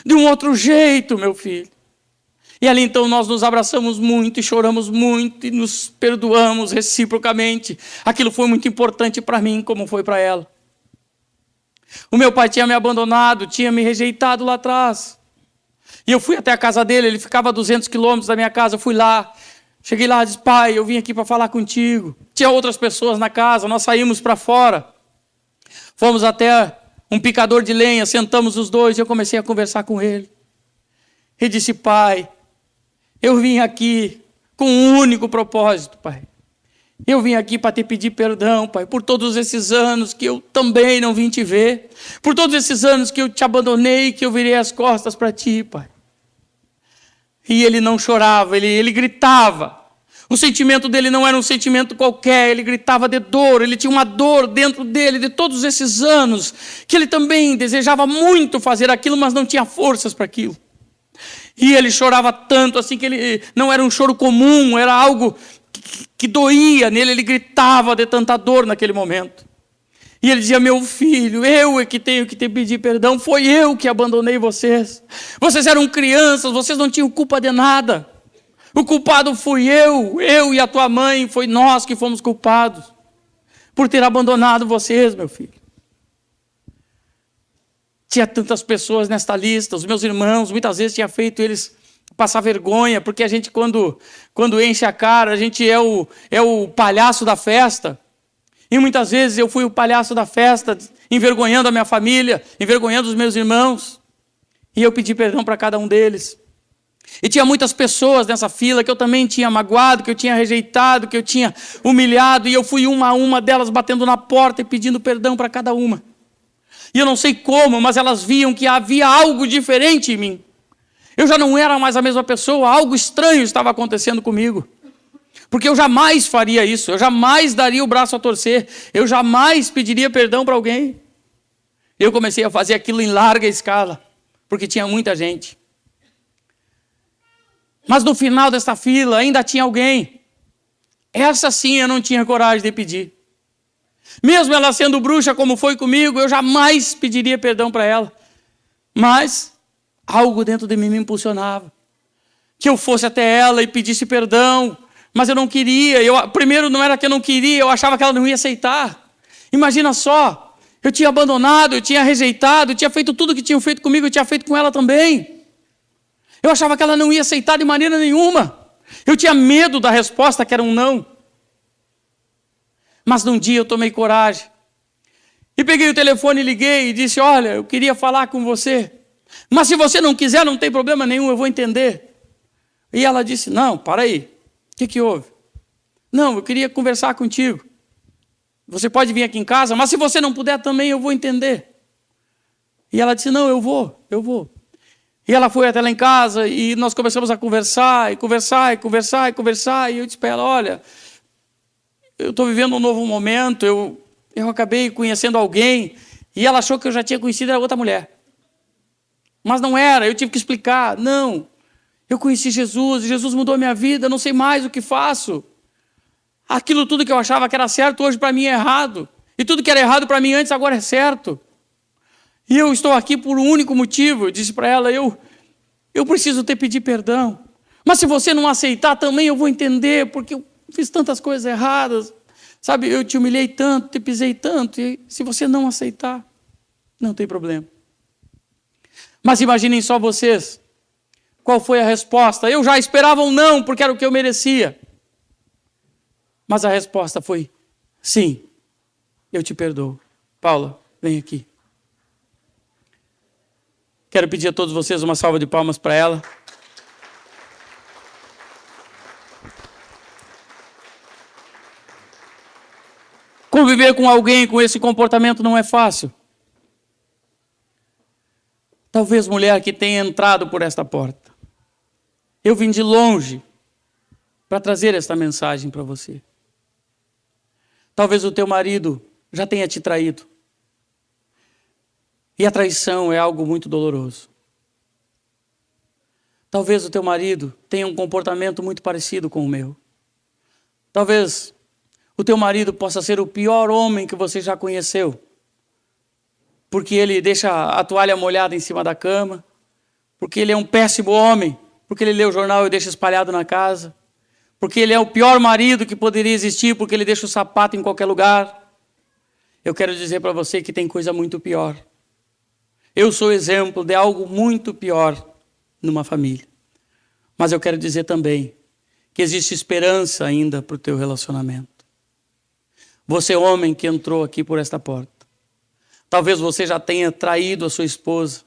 de um outro jeito, meu filho. E ali então nós nos abraçamos muito e choramos muito e nos perdoamos reciprocamente. Aquilo foi muito importante para mim, como foi para ela. O meu pai tinha me abandonado, tinha me rejeitado lá atrás. E eu fui até a casa dele, ele ficava a 200 quilômetros da minha casa. Eu fui lá, cheguei lá e disse: pai, eu vim aqui para falar contigo. Tinha outras pessoas na casa, nós saímos para fora. Fomos até um picador de lenha, sentamos os dois e eu comecei a conversar com ele. E disse: pai, eu vim aqui com um único propósito, pai. Eu vim aqui para te pedir perdão, pai, por todos esses anos que eu também não vim te ver, por todos esses anos que eu te abandonei, que eu virei as costas para ti, pai. E ele não chorava, ele gritava. O sentimento dele não era um sentimento qualquer, ele gritava de dor, ele tinha uma dor dentro dele de todos esses anos, que ele também desejava muito fazer aquilo, mas não tinha forças para aquilo. E ele chorava tanto assim que ele não era um choro comum, era algo que doía nele, ele gritava de tanta dor naquele momento. E ele dizia: meu filho, eu é que tenho que te pedir perdão, foi eu que abandonei vocês. Vocês eram crianças, vocês não tinham culpa de nada. O culpado fui eu e a tua mãe, foi nós que fomos culpados por ter abandonado vocês, meu filho. Tinha tantas pessoas nesta lista, os meus irmãos, muitas vezes tinha feito eles passar vergonha, porque a gente quando enche a cara, a gente é o palhaço da festa. E muitas vezes eu fui o palhaço da festa, envergonhando a minha família, envergonhando os meus irmãos. E eu pedi perdão para cada um deles. E tinha muitas pessoas nessa fila que eu também tinha magoado, que eu tinha rejeitado, que eu tinha humilhado, e eu fui uma a uma delas batendo na porta e pedindo perdão para cada uma. E eu não sei como, mas elas viam que havia algo diferente em mim. Eu já não era mais a mesma pessoa, algo estranho estava acontecendo comigo. Porque eu jamais faria isso, eu jamais daria o braço a torcer, eu jamais pediria perdão para alguém. Eu comecei a fazer aquilo em larga escala, porque tinha muita gente. Mas no final desta fila ainda tinha alguém. Essa sim eu não tinha coragem de pedir. Mesmo ela sendo bruxa como foi comigo, eu jamais pediria perdão para ela. Mas algo dentro de mim me impulsionava. Que eu fosse até ela e pedisse perdão. Mas eu não queria. Primeiro não era que eu não queria, eu achava que ela não ia aceitar. Imagina só, eu tinha abandonado, eu tinha rejeitado, eu tinha feito tudo que tinham feito comigo, eu tinha feito com ela também. Eu achava que ela não ia aceitar de maneira nenhuma. Eu tinha medo da resposta, que era um não. Mas num dia eu tomei coragem. E peguei o telefone e liguei e disse: olha, eu queria falar com você. Mas se você não quiser, não tem problema nenhum, eu vou entender. E ela disse: não, para aí. O que houve? Não, eu queria conversar contigo. Você pode vir aqui em casa, mas se você não puder também, eu vou entender. E ela disse: não, eu vou. E ela foi até lá em casa e nós começamos a conversar. E eu disse para ela: olha, eu estou vivendo um novo momento, eu acabei conhecendo alguém. E ela achou que eu já tinha conhecido a outra mulher. Mas não era, eu tive que explicar. Não, eu conheci Jesus, Jesus mudou a minha vida, eu não sei mais o que faço. Aquilo tudo que eu achava que era certo, hoje para mim é errado. E tudo que era errado para mim antes, agora é certo. E eu estou aqui por um único motivo. Eu disse para ela: eu preciso te pedir perdão. Mas se você não aceitar também, eu vou entender, porque eu fiz tantas coisas erradas. Sabe, eu te humilhei tanto, te pisei tanto. E se você não aceitar, não tem problema. Mas imaginem só vocês. Qual foi a resposta? Eu já esperava um não, porque era o que eu merecia. Mas a resposta foi: sim, eu te perdoo. Paula, vem aqui. Quero pedir a todos vocês uma salva de palmas para ela. Conviver com alguém com esse comportamento não é fácil. Talvez mulher que tenha entrado por esta porta. Eu vim de longe para trazer esta mensagem para você. Talvez o teu marido já tenha te traído. E a traição é algo muito doloroso. Talvez o teu marido tenha um comportamento muito parecido com o meu. Talvez o teu marido possa ser o pior homem que você já conheceu. Porque ele deixa a toalha molhada em cima da cama. Porque ele é um péssimo homem. Porque ele lê o jornal e deixa espalhado na casa. Porque ele é o pior marido que poderia existir, porque ele deixa o sapato em qualquer lugar. Eu quero dizer para você que tem coisa muito pior. Eu sou exemplo de algo muito pior numa família. Mas eu quero dizer também que existe esperança ainda para o teu relacionamento. Você, homem que entrou aqui por esta porta, talvez você já tenha traído a sua esposa,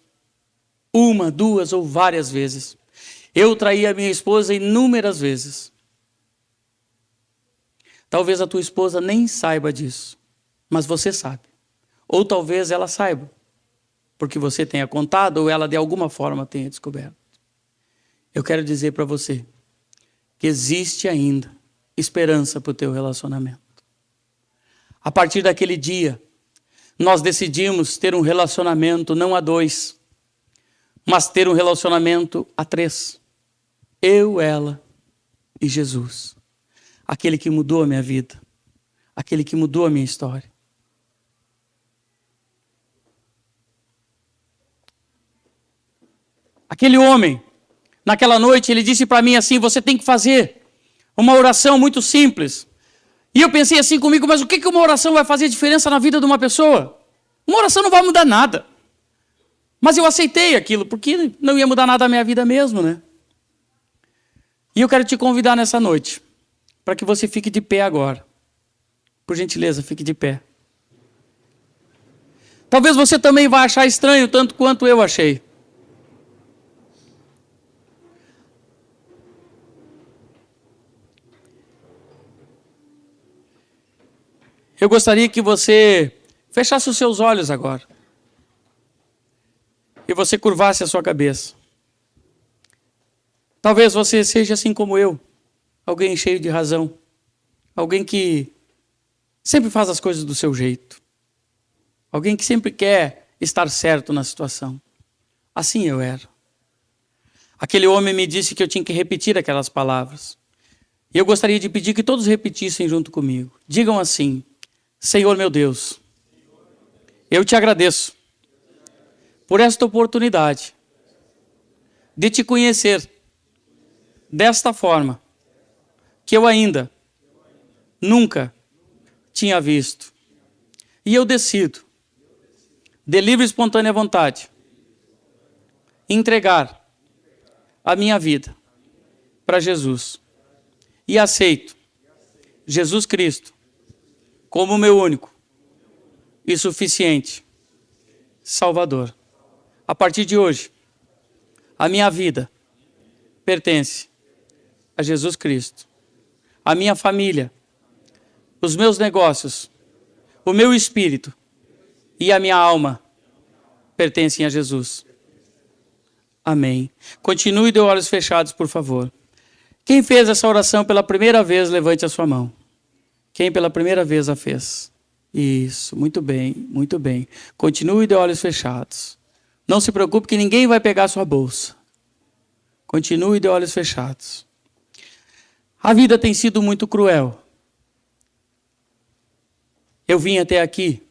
uma, duas ou várias vezes. Eu traí a minha esposa inúmeras vezes. Talvez a tua esposa nem saiba disso, mas você sabe. Ou talvez ela saiba, porque você tenha contado ou ela de alguma forma tenha descoberto. Eu quero dizer para você que existe ainda esperança para o teu relacionamento. A partir daquele dia, nós decidimos ter um relacionamento não a 2, mas ter um relacionamento a 3. Eu, ela e Jesus. Aquele que mudou a minha vida. Aquele que mudou a minha história. Aquele homem, naquela noite, ele disse para mim assim: você tem que fazer uma oração muito simples. E eu pensei assim comigo: mas o que uma oração vai fazer diferença na vida de uma pessoa? Uma oração não vai mudar nada. Mas eu aceitei aquilo, porque não ia mudar nada a minha vida mesmo, né? E eu quero te convidar nessa noite, para que você fique de pé agora. Por gentileza, fique de pé. Talvez você também vá achar estranho, tanto quanto eu achei. Eu gostaria que você fechasse os seus olhos agora. E você curvasse a sua cabeça. Talvez você seja assim como eu. Alguém cheio de razão. Alguém que sempre faz as coisas do seu jeito. Alguém que sempre quer estar certo na situação. Assim eu era. Aquele homem me disse que eu tinha que repetir aquelas palavras. E eu gostaria de pedir que todos repetissem junto comigo. Digam assim: Senhor meu Deus, eu te agradeço por esta oportunidade de te conhecer desta forma que eu ainda nunca tinha visto. E eu decido, de livre e espontânea vontade, entregar a minha vida para Jesus. E aceito Jesus Cristo como meu único e suficiente Salvador. A partir de hoje, a minha vida pertence a Jesus Cristo. A minha família, os meus negócios, o meu espírito e a minha alma pertencem a Jesus. Amém. Continue de olhos fechados, por favor. Quem fez essa oração pela primeira vez, levante a sua mão. Quem pela primeira vez a fez? Isso, muito bem, muito bem. Continue de olhos fechados. Não se preocupe que ninguém vai pegar a sua bolsa. Continue de olhos fechados. A vida tem sido muito cruel. Eu vim até aqui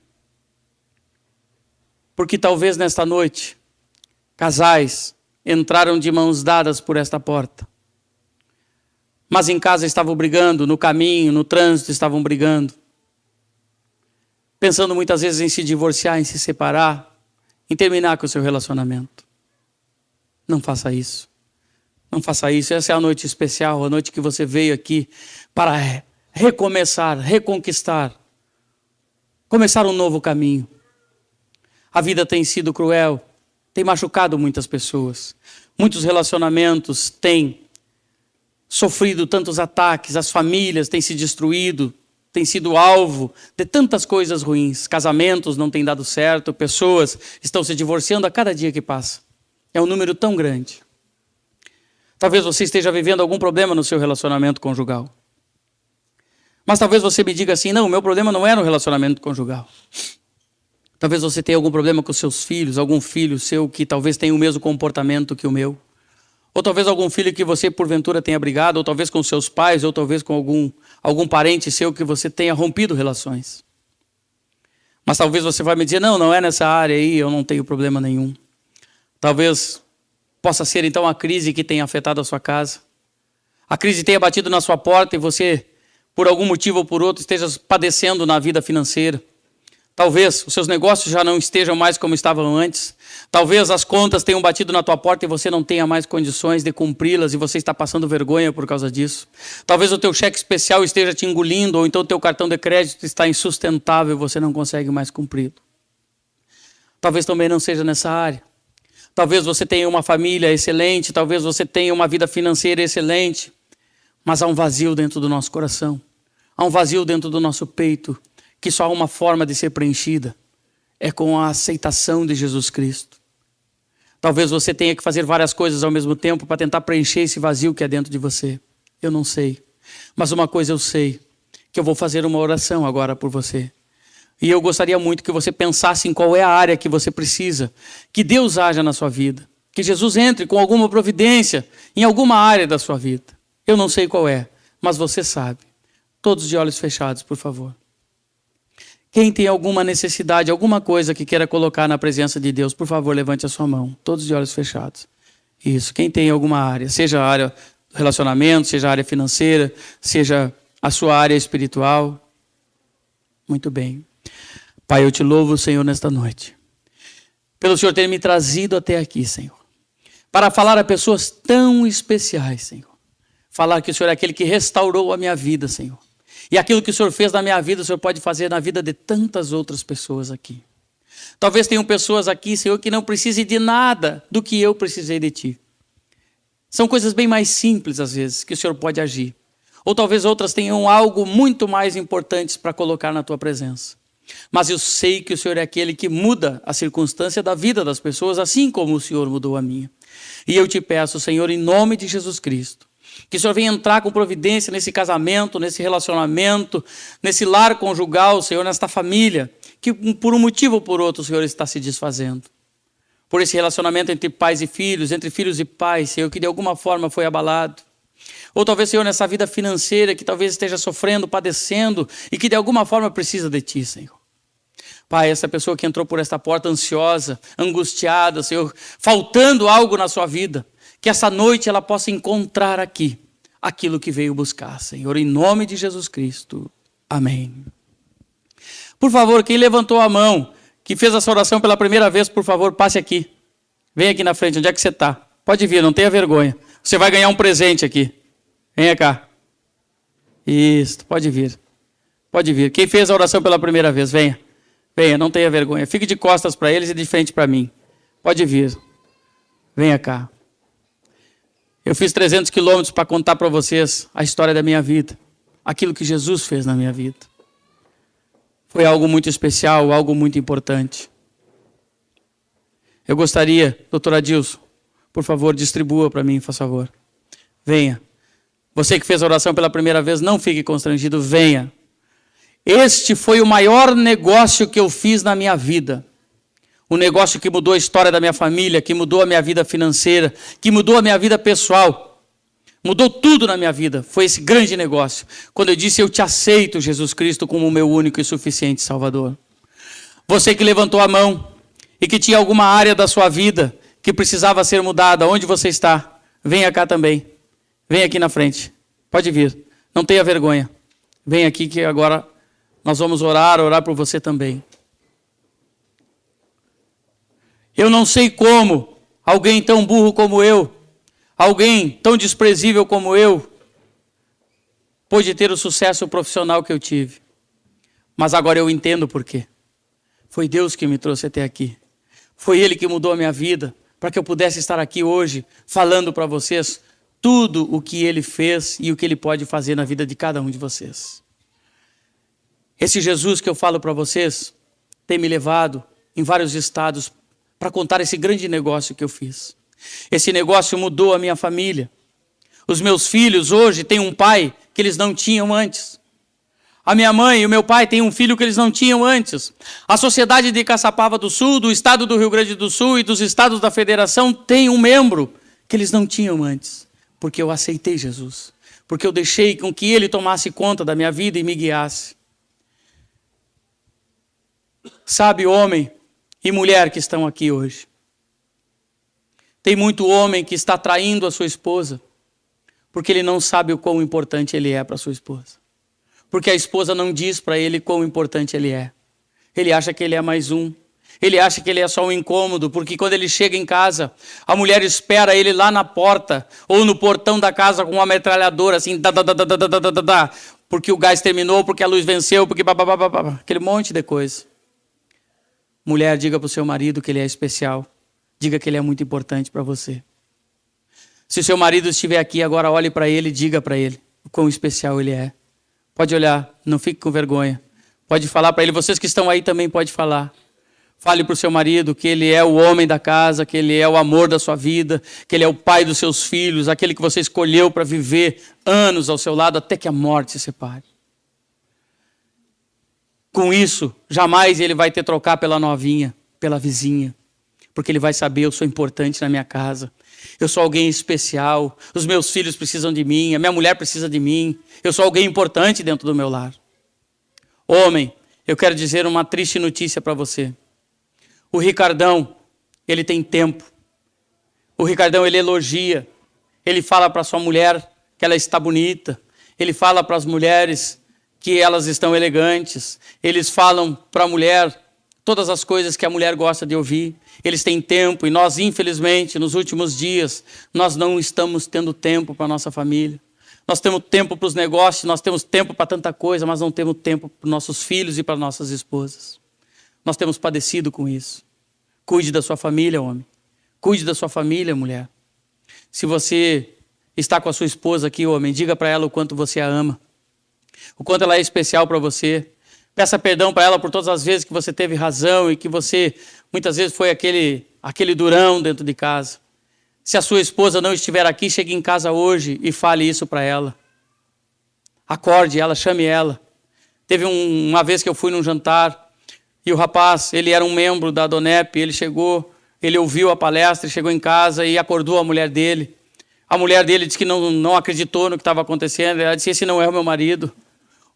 porque talvez nesta noite casais entraram de mãos dadas por esta porta. Mas em casa estavam brigando, no caminho, no trânsito estavam brigando. Pensando muitas vezes em se divorciar, em se separar, em terminar com o seu relacionamento. Não faça isso. Não faça isso. Essa é a noite especial, a noite que você veio aqui para recomeçar, reconquistar, começar um novo caminho. A vida tem sido cruel, tem machucado muitas pessoas. Muitos relacionamentos têm sofrido tantos ataques, as famílias têm se destruído, têm sido alvo de tantas coisas ruins. Casamentos não têm dado certo, pessoas estão se divorciando a cada dia que passa. É um número tão grande. Talvez você esteja vivendo algum problema no seu relacionamento conjugal. Mas talvez você me diga assim: não, o meu problema não é no relacionamento conjugal. Talvez você tenha algum problema com seus filhos, algum filho seu que talvez tenha o mesmo comportamento que o meu. Ou talvez algum filho que você porventura tenha brigado, ou talvez com seus pais, ou talvez com algum parente seu que você tenha rompido relações. Mas talvez você vai me dizer: não, não é nessa área aí, eu não tenho problema nenhum. Talvez possa ser então a crise que tenha afetado a sua casa. A crise tenha batido na sua porta e você, por algum motivo ou por outro, esteja padecendo na vida financeira. Talvez os seus negócios já não estejam mais como estavam antes. Talvez as contas tenham batido na tua porta e você não tenha mais condições de cumpri-las e você está passando vergonha por causa disso. Talvez o teu cheque especial esteja te engolindo, ou então o teu cartão de crédito está insustentável e você não consegue mais cumpri-lo. Talvez também não seja nessa área. Talvez você tenha uma família excelente, talvez você tenha uma vida financeira excelente, mas há um vazio dentro do nosso coração. Há um vazio dentro do nosso peito, que só há uma forma de ser preenchida. É com a aceitação de Jesus Cristo. Talvez você tenha que fazer várias coisas ao mesmo tempo para tentar preencher esse vazio que é dentro de você. Eu não sei. Mas uma coisa eu sei, que eu vou fazer uma oração agora por você. E eu gostaria muito que você pensasse em qual é a área que você precisa, que Deus haja na sua vida, que Jesus entre com alguma providência em alguma área da sua vida. Eu não sei qual é, mas você sabe. Todos de olhos fechados, por favor. Quem tem alguma necessidade, alguma coisa que queira colocar na presença de Deus, por favor, levante a sua mão. Todos de olhos fechados. Isso. Quem tem alguma área, seja a área do relacionamento, seja a área financeira, seja a sua área espiritual. Muito bem. Pai, eu te louvo, Senhor, nesta noite. Pelo Senhor ter me trazido até aqui, Senhor. Para falar a pessoas tão especiais, Senhor. Falar que o Senhor é aquele que restaurou a minha vida, Senhor. E aquilo que o Senhor fez na minha vida, o Senhor pode fazer na vida de tantas outras pessoas aqui. Talvez tenham pessoas aqui, Senhor, que não precisem de nada do que eu precisei de Ti. São coisas bem mais simples, às vezes, que o Senhor pode agir. Ou talvez outras tenham algo muito mais importante para colocar na Tua presença. Mas eu sei que o Senhor é aquele que muda a circunstância da vida das pessoas, assim como o Senhor mudou a minha. E eu te peço, Senhor, em nome de Jesus Cristo, que o Senhor venha entrar com providência nesse casamento, nesse relacionamento, nesse lar conjugal, Senhor, nesta família, que por um motivo ou por outro o Senhor está se desfazendo. Por esse relacionamento entre pais e filhos, entre filhos e pais, Senhor, que de alguma forma foi abalado. Ou talvez, Senhor, nessa vida financeira que talvez esteja sofrendo, padecendo e que de alguma forma precisa de Ti, Senhor. Pai, essa pessoa que entrou por esta porta ansiosa, angustiada, Senhor, faltando algo na sua vida, que essa noite ela possa encontrar aqui aquilo que veio buscar, Senhor, em nome de Jesus Cristo. Amém. Por favor, quem levantou a mão, que fez essa oração pela primeira vez, por favor, passe aqui. Vem aqui na frente, onde é que você está? Pode vir, não tenha vergonha. Você vai ganhar um presente aqui. Venha cá. Isso, pode vir. Pode vir. Quem fez a oração pela primeira vez, venha. Venha, não tenha vergonha. Fique de costas para eles e de frente para mim. Pode vir. Venha cá. Eu fiz 300 quilômetros para contar para vocês a história da minha vida. Aquilo que Jesus fez na minha vida. Foi algo muito especial, algo muito importante. Eu gostaria, doutor Adilson, por favor, distribua para mim, faz favor. Venha. Você que fez a oração pela primeira vez, não fique constrangido, venha. Este foi o maior negócio que eu fiz na minha vida. Um negócio que mudou a história da minha família, que mudou a minha vida financeira, que mudou a minha vida pessoal. Mudou tudo na minha vida. Foi esse grande negócio. Quando eu disse, eu te aceito, Jesus Cristo, como o meu único e suficiente Salvador. Você que levantou a mão e que tinha alguma área da sua vida que precisava ser mudada, onde você está? Venha cá também. Venha aqui na frente. Pode vir. Não tenha vergonha. Venha aqui que agora nós vamos orar por você também. Eu não sei como alguém tão burro como eu, alguém tão desprezível como eu, pôde ter o sucesso profissional que eu tive. Mas agora eu entendo por quê. Foi Deus que me trouxe até aqui. Foi Ele que mudou a minha vida, para que eu pudesse estar aqui hoje, falando para vocês tudo o que Ele fez e o que Ele pode fazer na vida de cada um de vocês. Esse Jesus que eu falo para vocês tem me levado em vários estados para contar esse grande negócio que eu fiz. Esse negócio mudou a minha família. Os meus filhos hoje têm um pai que eles não tinham antes. A minha mãe e o meu pai têm um filho que eles não tinham antes. A sociedade de Caçapava do Sul, do estado do Rio Grande do Sul e dos estados da federação tem um membro que eles não tinham antes. Porque eu aceitei Jesus. Porque eu deixei com que Ele tomasse conta da minha vida e me guiasse. Sabe, homem e mulher que estão aqui hoje. Tem muito homem que está traindo a sua esposa porque ele não sabe o quão importante ele é para sua esposa. Porque a esposa não diz para ele quão importante ele é. Ele acha que ele é mais um. Ele acha que ele é só um incômodo, porque quando ele chega em casa, a mulher espera ele lá na porta ou no portão da casa com uma metralhadora assim, porque o gás terminou, porque a luz venceu, porque aquele monte de coisa. Mulher, diga para o seu marido que ele é especial. Diga que ele é muito importante para você. Se o seu marido estiver aqui agora, olhe para ele e diga para ele o quão especial ele é. Pode olhar, não fique com vergonha. Pode falar para ele, vocês que estão aí também podem falar. Fale para o seu marido que ele é o homem da casa, que ele é o amor da sua vida, que ele é o pai dos seus filhos, aquele que você escolheu para viver anos ao seu lado até que a morte se separe. Com isso, jamais ele vai te trocar pela novinha, pela vizinha, porque ele vai saber: eu sou importante na minha casa, eu sou alguém especial, os meus filhos precisam de mim, a minha mulher precisa de mim, eu sou alguém importante dentro do meu lar. Homem, eu quero dizer uma triste notícia para você. O Ricardão, ele tem tempo. O Ricardão, ele elogia. Ele fala para sua mulher que ela está bonita. Ele fala para as mulheres que elas estão elegantes. Eles falam para a mulher todas as coisas que a mulher gosta de ouvir. Eles têm tempo e nós, infelizmente, nos últimos dias, nós não estamos tendo tempo para a nossa família. Nós temos tempo para os negócios, nós temos tempo para tanta coisa, mas não temos tempo para os nossos filhos e para nossas esposas. Nós temos padecido com isso. Cuide da sua família, homem. Cuide da sua família, mulher. Se você está com a sua esposa aqui, homem, diga para ela o quanto você a ama. O quanto ela é especial para você. Peça perdão para ela por todas as vezes que você teve razão e que você, muitas vezes, foi aquele durão dentro de casa. Se a sua esposa não estiver aqui, chegue em casa hoje e fale isso para ela. Acorde ela, chame ela. Teve uma vez que eu fui num jantar e o rapaz, ele era um membro da Donep, ele chegou, ele ouviu a palestra, chegou em casa e acordou a mulher dele. A mulher dele disse que não acreditou no que estava acontecendo. Ela disse: esse não é o meu marido.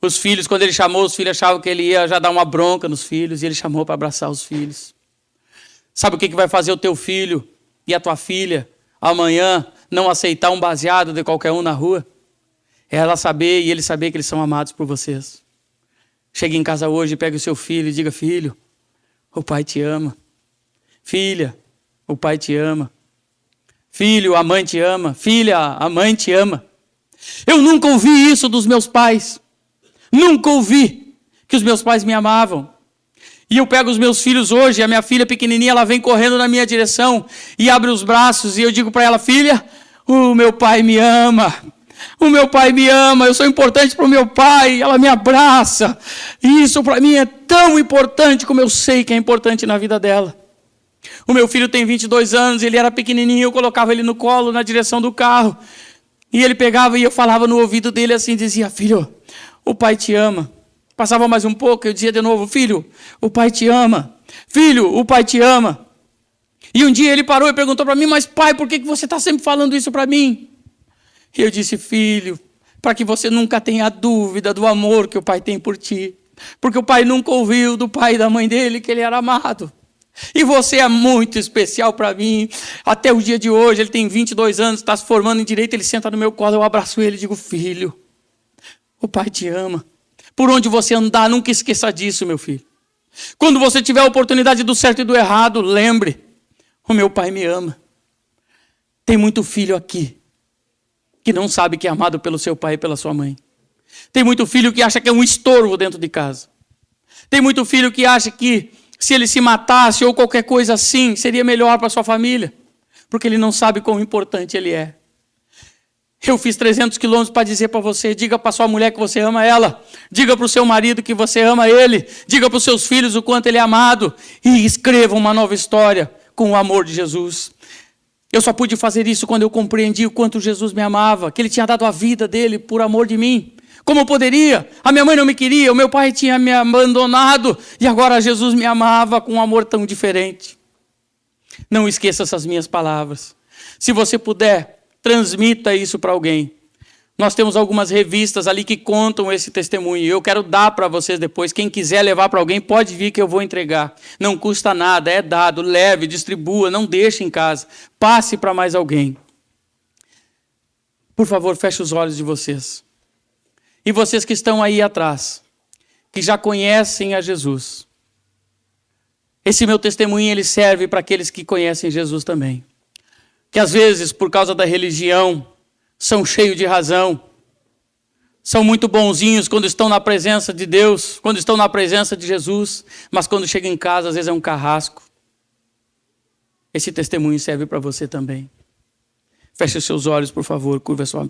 Os filhos, quando ele chamou, os filhos achavam que ele ia já dar uma bronca nos filhos, e ele chamou para abraçar os filhos. Sabe o que vai fazer o teu filho e a tua filha amanhã não aceitar um baseado de qualquer um na rua? É ela saber e ele saber que eles são amados por vocês. Chegue em casa hoje, pegue o seu filho e diga: filho, o pai te ama. Filha, o pai te ama. Filho, a mãe te ama. Filha, a mãe te ama. Eu nunca ouvi isso dos meus pais. Nunca ouvi que os meus pais me amavam. E eu pego os meus filhos hoje, a minha filha pequenininha, ela vem correndo na minha direção e abre os braços e eu digo para ela: filha, o meu pai me ama. O meu pai me ama, eu sou importante para o meu pai, ela me abraça. E isso para mim é tão importante como eu sei que é importante na vida dela. O meu filho tem 22 anos, ele era pequenininho, eu colocava ele no colo, na direção do carro. E ele pegava e eu falava no ouvido dele assim, dizia: filho, o pai te ama. Passava mais um pouco, eu dizia de novo: filho, o pai te ama. Filho, o pai te ama. E um dia ele parou e perguntou para mim: mas pai, por que você está sempre falando isso para mim? E eu disse: filho, para que você nunca tenha dúvida do amor que o pai tem por ti. Porque o pai nunca ouviu do pai e da mãe dele que ele era amado. E você é muito especial para mim. Até o dia de hoje, ele tem 22 anos, está se formando em direito, ele senta no meu colo, eu abraço ele e digo: filho, o pai te ama. Por onde você andar, nunca esqueça disso, meu filho. Quando você tiver a oportunidade do certo e do errado, lembre: o meu pai me ama. Tem muito filho aqui que não sabe que é amado pelo seu pai e pela sua mãe. Tem muito filho que acha que é um estorvo dentro de casa. Tem muito filho que acha que se ele se matasse ou qualquer coisa assim, seria melhor para sua família, porque ele não sabe quão importante ele é. Eu fiz 300 quilômetros para dizer para você: diga para sua mulher que você ama ela, diga para o seu marido que você ama ele, diga para os seus filhos o quanto ele é amado, e escreva uma nova história com o amor de Jesus. Eu só pude fazer isso quando eu compreendi o quanto Jesus me amava, que ele tinha dado a vida dele por amor de mim. Como eu poderia? A minha mãe não me queria, o meu pai tinha me abandonado, e agora Jesus me amava com um amor tão diferente. Não esqueça essas minhas palavras. Se você puder, transmita isso para alguém. Nós temos algumas revistas ali que contam esse testemunho. Eu quero dar para vocês depois. Quem quiser levar para alguém, pode vir que eu vou entregar. Não custa nada, é dado, leve, distribua, não deixe em casa. Passe para mais alguém. Por favor, feche os olhos de vocês. E vocês que estão aí atrás, que já conhecem a Jesus. Esse meu testemunho, ele serve para aqueles que conhecem Jesus também. Que às vezes, por causa da religião, são cheios de razão, são muito bonzinhos quando estão na presença de Deus, quando estão na presença de Jesus, mas quando chegam em casa, às vezes é um carrasco. Esse testemunho serve para você também. Feche os seus olhos, por favor, curva a sua...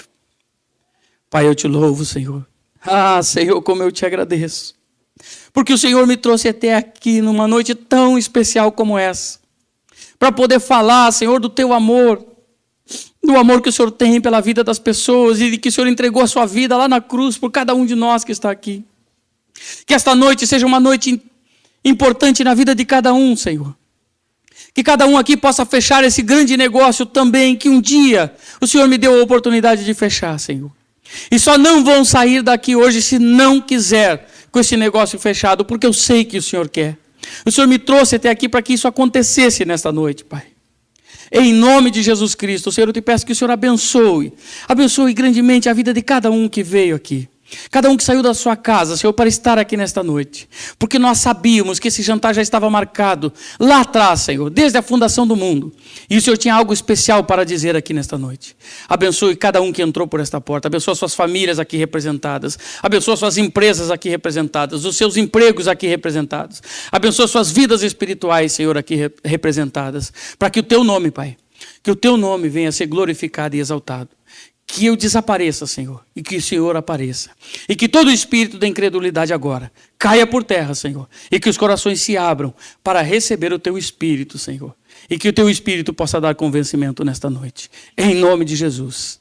Pai, eu te louvo, Senhor. Ah, Senhor, como eu te agradeço. porque o Senhor me trouxe até aqui numa noite tão especial como essa, para poder falar, Senhor, do teu amor, do amor que o Senhor tem pela vida das pessoas e de que o Senhor entregou a sua vida lá na cruz por cada um de nós que está aqui. Que esta noite seja uma noite importante na vida de cada um, Senhor. Que cada um aqui possa fechar esse grande negócio também, que um dia o Senhor me deu a oportunidade de fechar, Senhor. E só não vão sair daqui hoje se não quiser com esse negócio fechado, porque eu sei que o Senhor quer. O Senhor me trouxe até aqui para que isso acontecesse nesta noite, Pai. Em nome de Jesus Cristo, Senhor, eu te peço que o Senhor abençoe grandemente a vida de cada um que veio aqui. Cada um que saiu da sua casa, Senhor, para estar aqui nesta noite. Porque nós sabíamos que esse jantar já estava marcado lá atrás, Senhor, desde a fundação do mundo. E o Senhor tinha algo especial para dizer aqui nesta noite. Abençoe cada um que entrou por esta porta. Abençoe suas famílias aqui representadas. Abençoe suas empresas aqui representadas. Os seus empregos aqui representados. Abençoe suas vidas espirituais, Senhor, aqui representadas. Para que o teu nome, Pai, que o teu nome venha a ser glorificado e exaltado. Que eu desapareça, Senhor, e que o Senhor apareça. E que todo o espírito da incredulidade agora caia por terra, Senhor. E que os corações se abram para receber o teu Espírito, Senhor. E que o teu Espírito possa dar convencimento nesta noite. Em nome de Jesus.